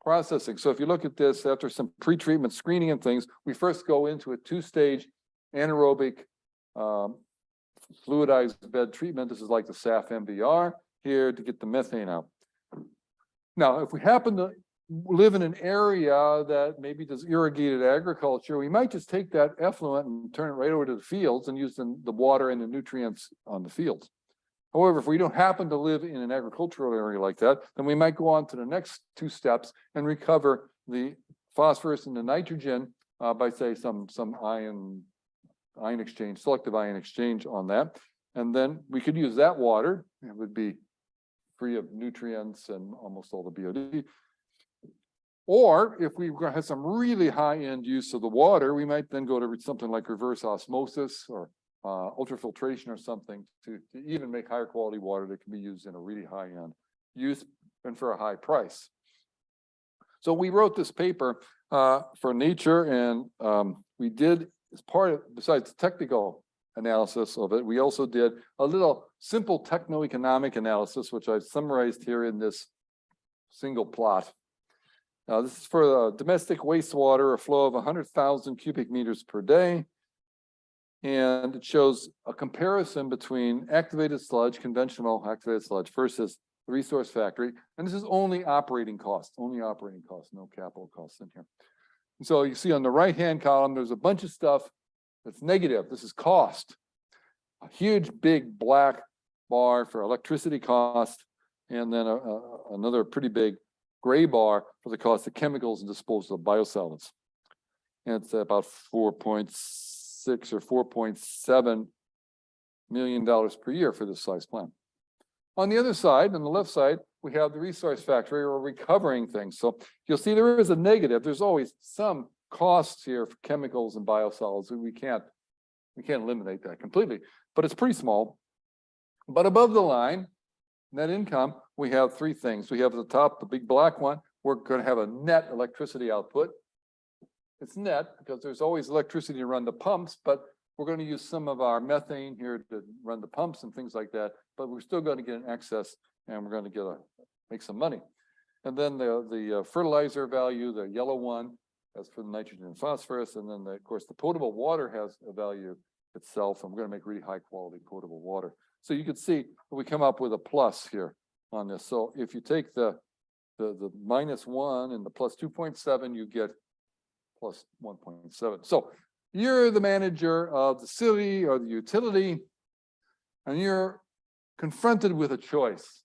processing. So if you look at this, after some pre-treatment screening and things, we first go into a two-stage anaerobic fluidized bed treatment. This is like the SAF AnMBR here to get the methane out. Now, if we happen to live in an area that maybe does irrigated agriculture, we might just take that effluent and turn it right over to the fields and use the water and the nutrients on the fields. However, if we don't happen to live in an agricultural area like that, then we might go on to the next two steps and recover the phosphorus and the nitrogen by, say, some ion exchange, selective ion exchange on that. And then we could use that water. It would be free of nutrients and almost all the BOD. Or if we have some really high-end use of the water, we might then go to something like reverse osmosis or ultrafiltration or something to even make higher quality water that can be used in a really high-end use and for a high price. So we wrote this paper for Nature, and we did, as part of, besides the technical analysis of it, we also did a little simple techno-economic analysis, which I've summarized here in this single plot. Now, this is for domestic wastewater, a flow of 100,000 cubic meters per day. And it shows a comparison between activated sludge, conventional activated sludge versus the resource factory. And this is only operating costs, no capital costs in here. And so you see on the right-hand column, there's a bunch of stuff that's negative. This is cost. A huge, big black bar for electricity cost, and then another pretty big gray bar for the cost of chemicals and disposal of biosolids. And it's about $4.6 or $4.7 million per year for this size plant. On the other side, on the left side, we have the resource factory or recovering things. So you'll see there is a negative. There's always some costs here for chemicals and biosolids. We can't eliminate that completely, but it's pretty small. But above the line, net income, we have three things. We have at the top, the big black one. We're going to have a net electricity output. It's net because there's always electricity to run the pumps, but we're going to use some of our methane here to run the pumps and things like that. But we're still going to get an excess, and we're going to make some money. And then the fertilizer value, the yellow one, that's for the nitrogen and phosphorus. And then, of course, the potable water has a value itself, and we're going to make really high quality potable water. So you can see we come up with a plus here on this. So if you take the -1 and the plus 2.7, you get plus 1.7. So you're the manager of the city or the utility, and you're confronted with a choice.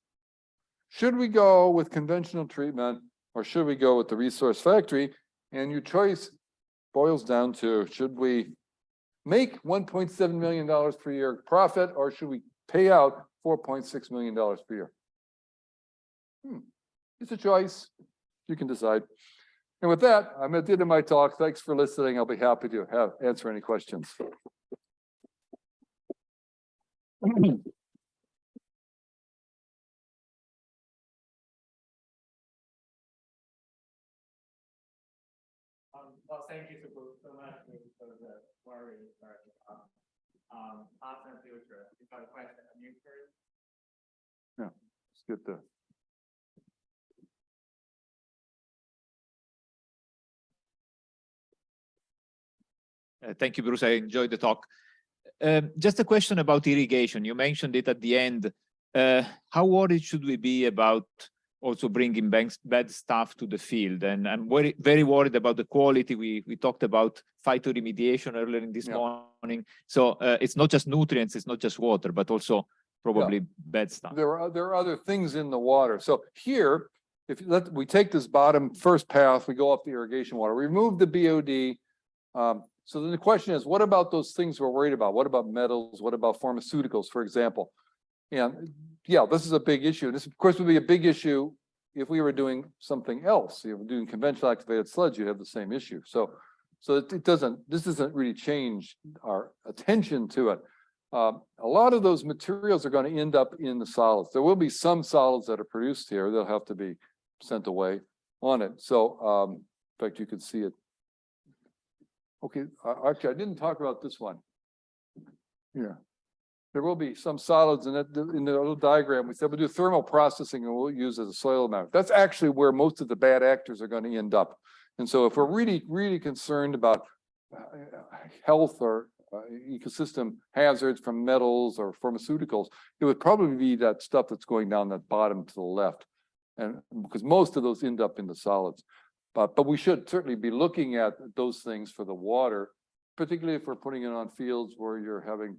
Should we go with conventional treatment, or should we go with the resource factory? And your choice boils down to, should we make $1.7 million per year profit, or should we pay out $4.6 million per year? It's a choice. You can decide. And with that, I'm at the end of my talk. Thanks for listening. I'll be happy to answer any questions. Well, thank you so much for the very, awesome future. You got a question on you first? Yeah, let's get the. Thank you, Bruce. I enjoyed the talk. Just a question about irrigation. You mentioned it at the end. How worried should we be about also bringing bad stuff to the field? And I'm very worried about the quality. We talked about phytoremediation earlier in this morning. So it's not just nutrients, it's not just water, but also probably bad stuff. There are other things in the water. So here, if we take this bottom first path, we go up the irrigation water, remove the BOD. So then the question is, what about those things we're worried about? What about metals? What about pharmaceuticals, for example? And yeah, this is a big issue. This, of course, would be a big issue if we were doing something else. If you were doing conventional activated sludge, you have the same issue. So this doesn't really change our attention to it. A lot of those materials are going to end up in the solids. There will be some solids that are produced here. They'll have to be sent away on it. So, in fact, you can see it. Okay, actually, I didn't talk about this one. Yeah. There will be some solids in the little diagram. We said we'll do thermal processing and we'll use as a soil amount. That's actually where most of the bad actors are going to end up. And so if we're really concerned about health or ecosystem hazards from metals or pharmaceuticals, it would probably be that stuff that's going down that bottom to the left. And because most of those end up in the solids. But we should certainly be looking at those things for the water, particularly if we're putting it on fields where you're having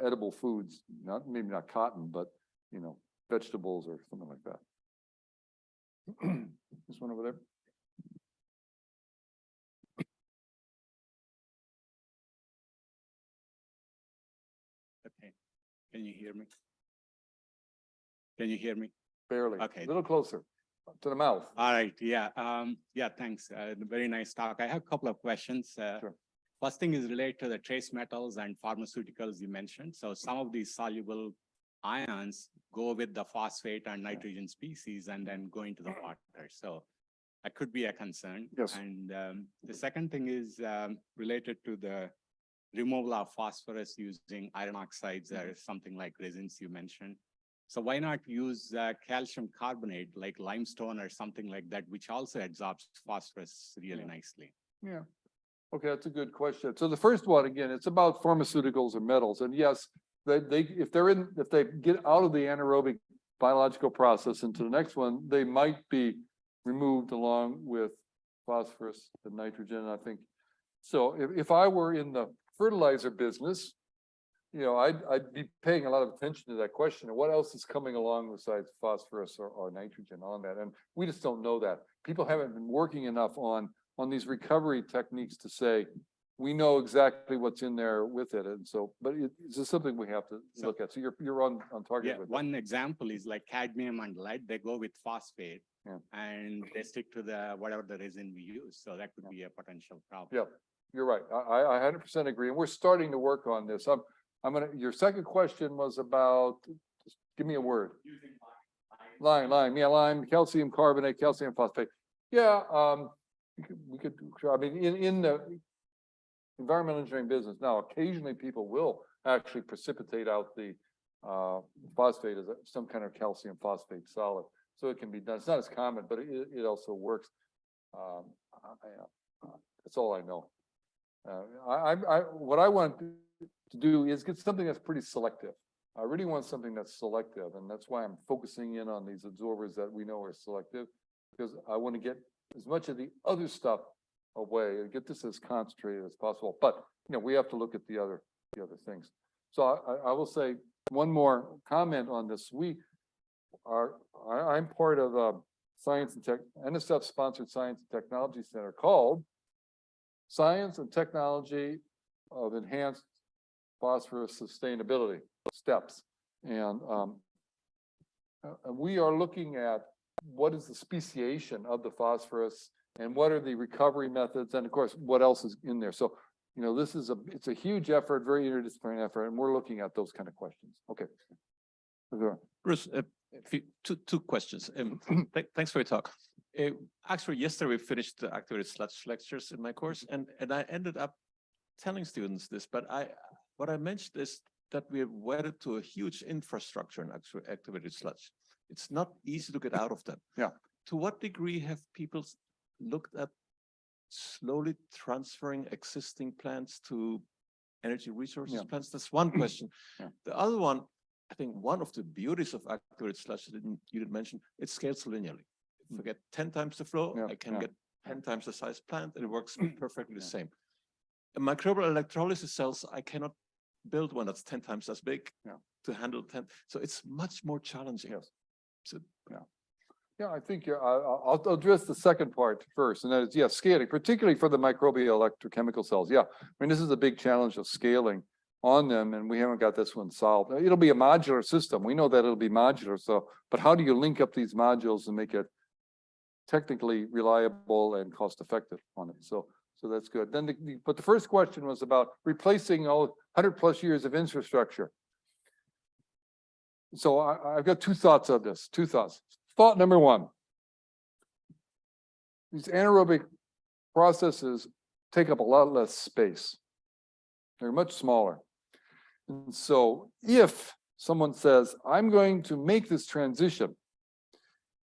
edible foods, maybe not cotton, but vegetables or something like that. This one over there. Okay. Can you hear me? Can you hear me? Barely. Okay. A little closer to the mouth. All right. Yeah. Yeah. Thanks. Very nice talk. I have a couple of questions. Sure. First thing is related to the trace metals and pharmaceuticals you mentioned. So some of these soluble ions go with the phosphate and nitrogen species and then go into the water. So that could be a concern. Yes. And the second thing is related to the removal of phosphorus using iron oxides or something like resins you mentioned. So why not use calcium carbonate like limestone or something like that, which also absorbs phosphorus really nicely? Yeah. Okay, that's a good question. So the first one, again, it's about pharmaceuticals and metals. And yes, if they get out of the anaerobic biological process into the next one, they might be removed along with phosphorus and nitrogen, I think. So if I were in the fertilizer business, I'd be paying a lot of attention to that question. What else is coming along besides phosphorus or nitrogen on that? And we just don't know that. People haven't been working enough on these recovery techniques to say, we know exactly what's in there with it. And so, but it's just something we have to look at. So you're on target Yeah, with one example is like cadmium and lead, they go with phosphate and they stick to whatever the resin we use. So that could be a potential problem. Yeah, you're right. I 100% agree. And we're starting to work on this. Your second question was about, just give me a word. Using Lime, yeah, lime, calcium carbonate, calcium phosphate. Yeah, we could, I mean, in the environmental engineering business now, occasionally people will actually precipitate out the phosphate as some kind of calcium phosphate solid. So it can be done. It's not as common, but it also works. That's all I know. What I want to do is get something that's pretty selective. I really want something that's selective, and that's why I'm focusing in on these absorbers that we know are selective, because I want to get as much of the other stuff away and get this as concentrated as possible. But we have to look at the other things. So I will say one more comment on this. I'm part of a science and tech NSF sponsored Science and Technology Center called Science and Technology of Enhanced Phosphorus Sustainability Steps. And we are looking at what is the speciation of the phosphorus and what are the recovery methods, and of course, what else is in there. So, it's a huge effort, very interdisciplinary effort, and we're looking at those kind of questions. Okay. Bruce, two questions. Thanks for your talk. Actually, yesterday we finished the activated sludge lectures in my course, and I ended up telling students this, but what I mentioned is that we have wedded to a huge infrastructure in actual activated sludge. It's not easy to get out of that. Yeah. To what degree have people looked at slowly transferring existing plants to energy resources plants? That's one question. Yeah. The other one, I think one of the beauties of activated sludge that you didn't mention, it scales linearly. If I get 10 times the flow, I can get 10 times the size plant, and it works perfectly the same. A microbial electrolysis cells, I cannot build one that's 10 times as big to handle 10. So it's much more challenging. Yes. So, Yeah, I think I'll address the second part first, and that is, scaling, particularly for the microbial electrochemical cells. Yeah, I mean, this is a big challenge of scaling on them, and we haven't got this one solved. It'll be a modular system. We know that it'll be modular. So, but how do you link up these modules and make it technically reliable and cost effective on it? So that's good. Then, but the first question was about replacing all 100+ years of infrastructure. So I've got two thoughts of this. Two thoughts. Thought number one: these anaerobic processes take up a lot less space. They're much smaller. And so if someone says, I'm going to make this transition,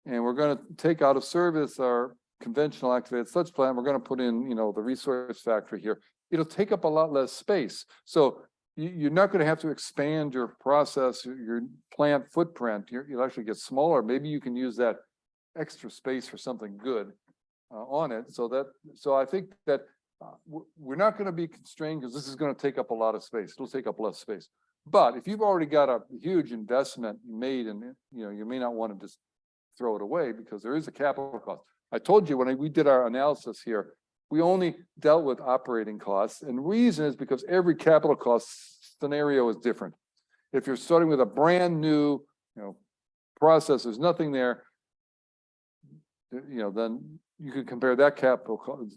and we're going to take out of service our conventional activated sludge plant, we're going to put in, the resource factory here, it'll take up a lot less space. So you're not going to have to expand your process, your plant footprint. You'll actually get smaller. Maybe you can use that extra space for something good on it. So I think that we're not going to be constrained because this is going to take up a lot of space. It'll take up less space. But if you've already got a huge investment made, and you may not want to just throw it away because there is a capital cost. I told you when we did our analysis here, we only dealt with operating costs, and the reason is because every capital cost scenario is different. If you're starting with a brand new, process, there's nothing there, then you could compare that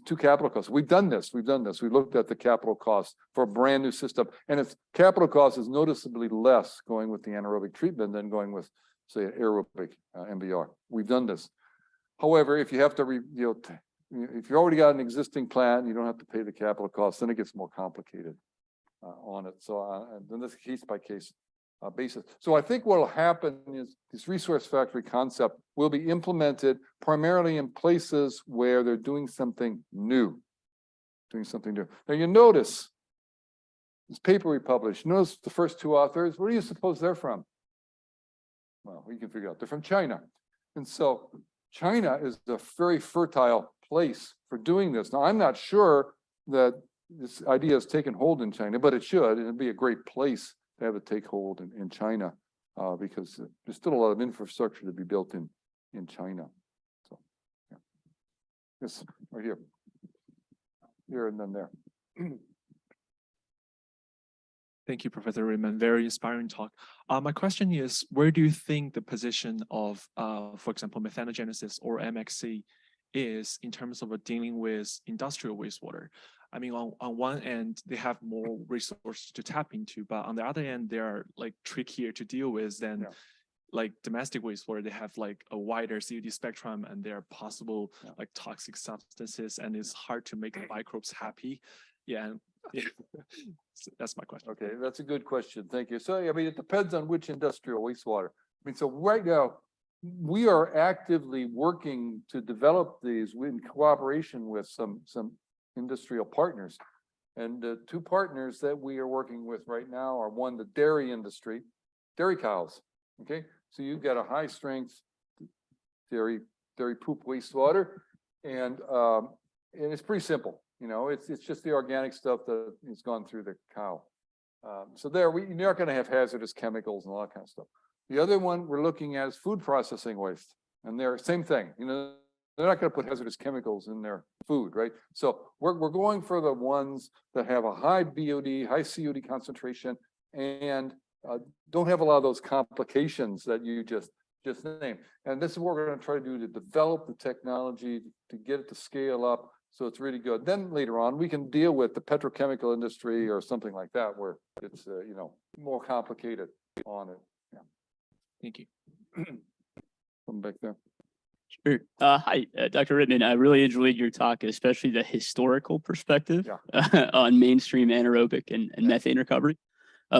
two capital costs. We've done this. We looked at the capital cost for a brand new system, and its capital cost is noticeably less going with the anaerobic treatment than going with, say, an aerobic AnMBR. We've done this. However, if you have to, if you already got an existing plant, you don't have to pay the capital costs, then it gets more complicated on it. So then this case by case basis. So I think what will happen is this resource factory concept will be implemented primarily in places where they're doing something new. Now you notice this paper we published, notice the first two authors, where do you suppose they're from? Well, we can figure out. They're from China. And so China is a very fertile place for doing this. Now, I'm not sure that this idea has taken hold in China, but it should. It'd be a great place to have it take hold in China because there's still a lot of infrastructure to be built in China. So, yeah. Yes, right here. Here and then there. Thank you, Professor Rittmann. Very inspiring talk. My question is, where do you think the position of, for example, methanogenesis or MXC is in terms of dealing with industrial wastewater? I mean, on one end, they have more resources to tap into, but on the other end, they are like trickier to deal with than like domestic wastewater. They have like a wider COD spectrum, and there are possible like toxic substances, and it's hard to make the microbes happy. Yeah. So that's my question. Okay, that's a good question. Thank you. So, I mean, it depends on which industrial wastewater. I mean, so right now, we are actively working to develop these in cooperation with some industrial partners. And the two partners that we are working with right now are one, the dairy industry, dairy cows. Okay, so you've got a high strength dairy poop wastewater, and it's pretty simple. It's just the organic stuff that has gone through the cow. So there, you're not going to have hazardous chemicals and all that kind of stuff. The other one we're looking at is food processing waste, and they're same thing. They're not going to put hazardous chemicals in their food, right? So we're going for the ones that have a high BOD, high COD concentration, and don't have a lot of those complications that you just named. And this is what we're going to try to do to develop the technology to get it to scale up. So it's really good. Then later on, we can deal with the petrochemical industry or something like that, where it's more complicated on it. Yeah. Thank you. Come back there. Sure. Hi, Dr. Rittmann. I really enjoyed your talk, especially the historical perspective on mainstream anaerobic and methane recovery.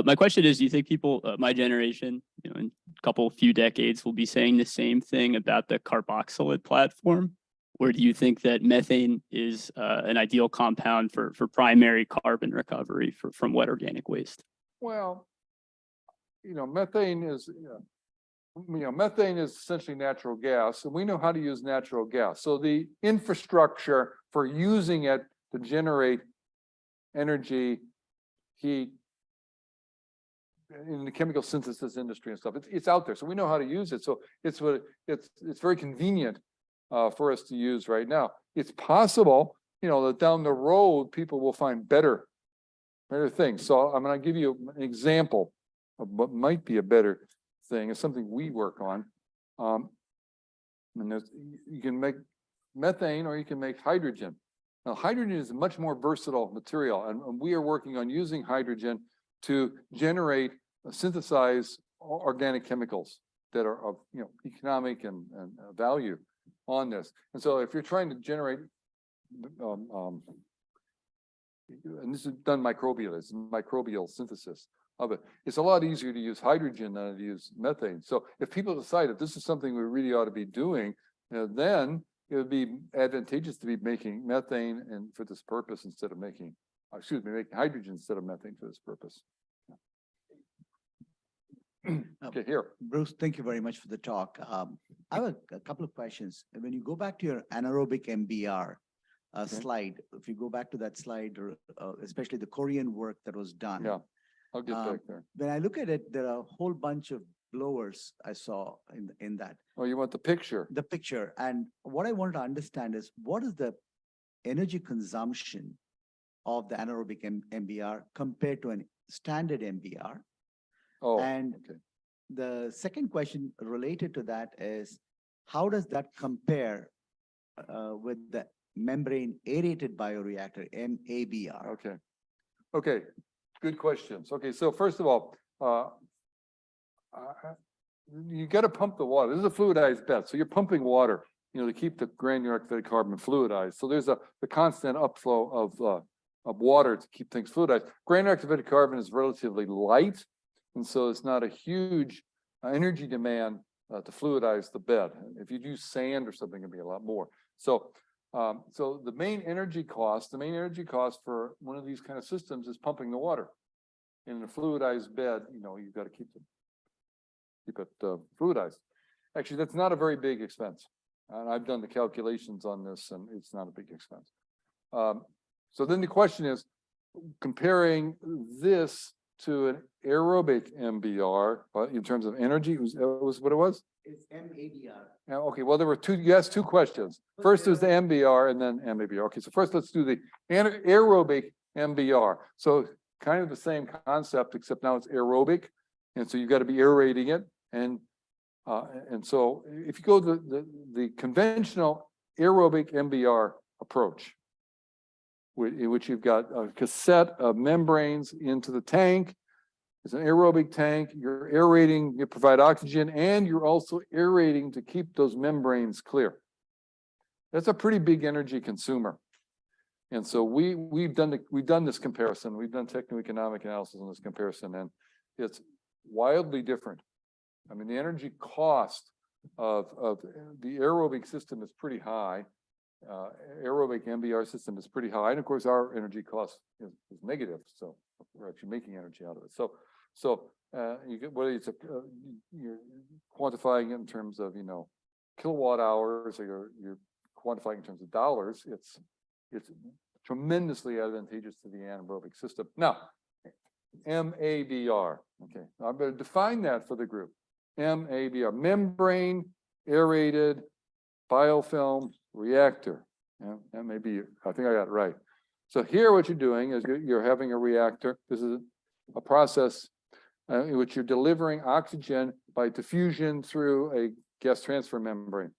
My question is, do you think people, my generation, in a few decades, will be saying the same thing about the carboxylate platform? Or do you think that methane is an ideal compound for primary carbon recovery from wet organic waste? Well, methane is, methane is essentially natural gas, and we know how to use natural gas. So the infrastructure for using it to generate energy, heat, in the chemical synthesis industry and stuff, it's out there. So we know how to use it. So it's very convenient for us to use right now. It's possible, that down the road people will find better things. So I'm going to give you an example of what might be a better thing. It's something we work on. And you can make methane or you can make hydrogen. Now, hydrogen is a much more versatile material, and we are working on using hydrogen to generate, synthesize organic chemicals that are of economic and value on this. And so if you're trying to generate, and this is done microbial synthesis of it, it's a lot easier to use hydrogen than to use methane. So if people decide that this is something we really ought to be doing, then it would be advantageous to be making methane and for this purpose instead of making hydrogen instead of methane for this purpose. Okay, here. Bruce, thank you very much for the talk. I have a couple of questions. When you go back to your anaerobic MBR slide, if you go back to that slide, or especially the Korean work that was done. Yeah, I'll get back there. When I look at it, there are a whole bunch of blowers I saw in that. Oh, you want the picture? The picture. And what I wanted to understand is, what is the energy consumption of the anaerobic MBR compared to a standard MBR? Oh, and okay. The second question related to that is, how does that compare with the membrane aerated bioreactor, MABR? Okay, good questions. Okay, so first of all, you got to pump the water. This is a fluidized bed, so you're pumping water, to keep the granular activated carbon fluidized. So there's the constant upflow of water to keep things fluidized. Granular activated carbon is relatively light, and so it's not a huge energy demand to fluidize the bed. If you use sand or something, it'd be a lot more. So, so the main energy cost for one of these kind of systems is pumping the water. In a fluidized bed, you've got to keep it fluidized. Actually, that's not a very big expense. And I've done the calculations on this, and it's not a big expense. So then the question is, comparing this to an aerobic MBR in terms of energy, was what it was? It's MABR. Yeah, okay, well, there were you asked two questions. First was the MBR and then MABR. Okay, so first let's do the aerobic MBR. So kind of the same concept, except now it's aerobic. And so you've got to be aerating it. And so if you go to the conventional aerobic MBR approach, in which you've got a cassette of membranes into the tank. It's an aerobic tank. You're aerating, you provide oxygen, and you're also aerating to keep those membranes clear. That's a pretty big energy consumer. And so we've done this comparison. We've done techno-economic analysis on this comparison, and it's wildly different. I mean, the energy cost of the aerobic system is pretty high. Aerobic MBR system is pretty high, and of course our energy cost is negative, so we're actually making energy out of it. So you get whether it's you're quantifying it in terms of kilowatt hours, or you're quantifying in terms of dollars. It's tremendously advantageous to the anaerobic system. Now, MABR. Okay, I'm going to define that for the group. MABR, membrane aerated biofilm reactor. Yeah, that may be, I think I got it right. So here what you're doing is you're having a reactor. This is a process in which you're delivering oxygen by diffusion through a gas transfer membrane.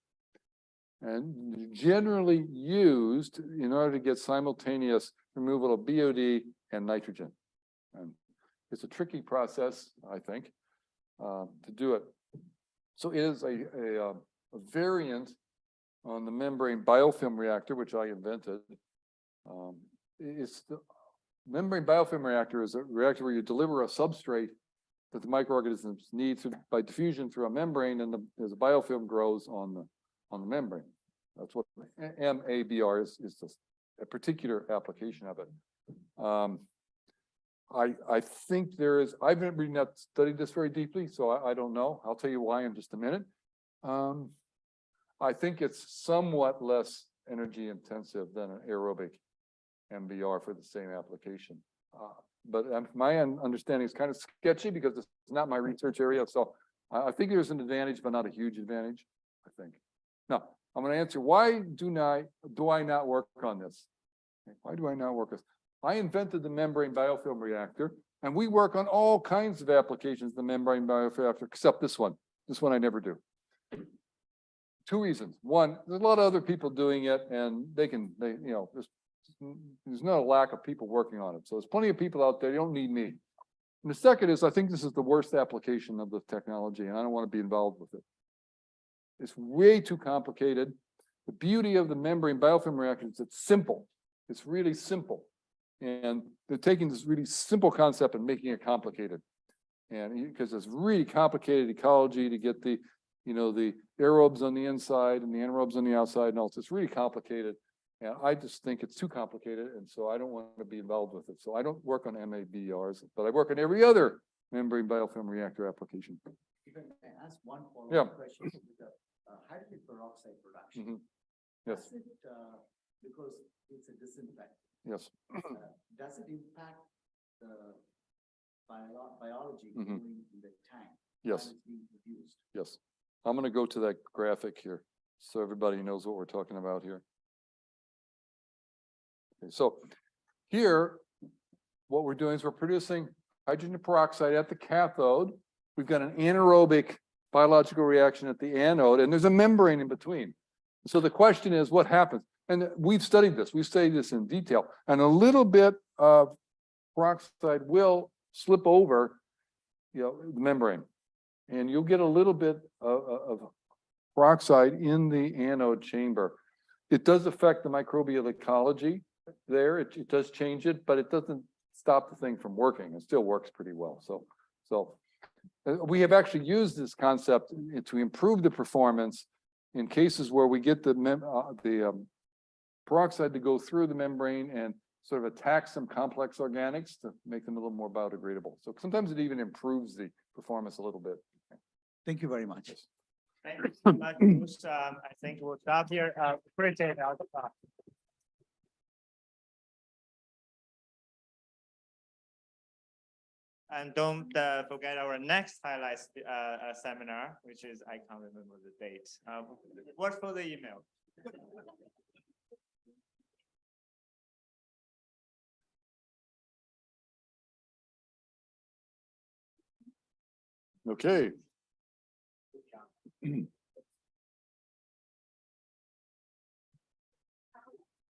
And generally used in order to get simultaneous removal of BOD and nitrogen. And it's a tricky process, I think, to do it. So it is a variant on the membrane biofilm reactor, which I invented. It's the membrane biofilm reactor is a reactor where you deliver a substrate that the microorganisms need by diffusion through a membrane, and as a biofilm grows on the membrane. That's what AnMBR is just a particular application of it. I think there is, I've really not studied this very deeply, so I don't know. I'll tell you why in just a minute. I think it's somewhat less energy intensive than an aerobic MBR for the same application. But my understanding is kind of sketchy because it's not my research area. So I think there's an advantage, but not a huge advantage, I think. Now, I'm going to answer, why do I not work on this? Why do I not work on this? I invented the membrane biofilm reactor, and we work on all kinds of applications, the membrane biofilm reactor, except this one. This one I never do. Two reasons. One, there's a lot of other people doing it, and there's not a lack of people working on it. So there's plenty of people out there. You don't need me. And the second is, I think this is the worst application of the technology, and I don't want to be involved with it. It's way too complicated. The beauty of the membrane biofilm reactor is it's simple. It's really simple. And they're taking this really simple concept and making it complicated. And because it's really complicated ecology to get the aerobes on the inside and the anaerobes on the outside and all. So it's really complicated. And I just think it's too complicated. And so I don't want to be involved with it. So I don't work on MABRs, but I work on every other membrane biofilm reactor application. If I can ask one Yeah. follow-up question with the hydrogen peroxide production. Mhm. Yes, Does it, because it's a disinfectant, yes. does it impact the biology Mhm. going in the tank? Yes. While it's being produced? Yes. I'm going to go to that graphic here so everybody knows what we're talking about here. Okay, so here, what we're doing is we're producing hydrogen peroxide at the cathode. We've got an anaerobic biological reaction at the anode, and there's a membrane in between. So the question is, what happens? And we've studied this. We've studied this in detail. And a little bit of peroxide will slip over, the membrane. And you'll get a little bit of peroxide in the anode chamber. It does affect the microbial ecology there. It does change it, but it doesn't stop the thing from working. It still works pretty well. So we have actually used this concept to improve the performance in cases where we get the peroxide to go through the membrane and sort of attack some complex organics to make them a little more biodegradable. So sometimes it even improves the performance a little bit. Thank you very much. Thank you so much, Bruce. I think we'll stop here. Appreciate our talk. And don't forget our next highlights seminar, which is, I can't remember the date. Watch for the email. Okay.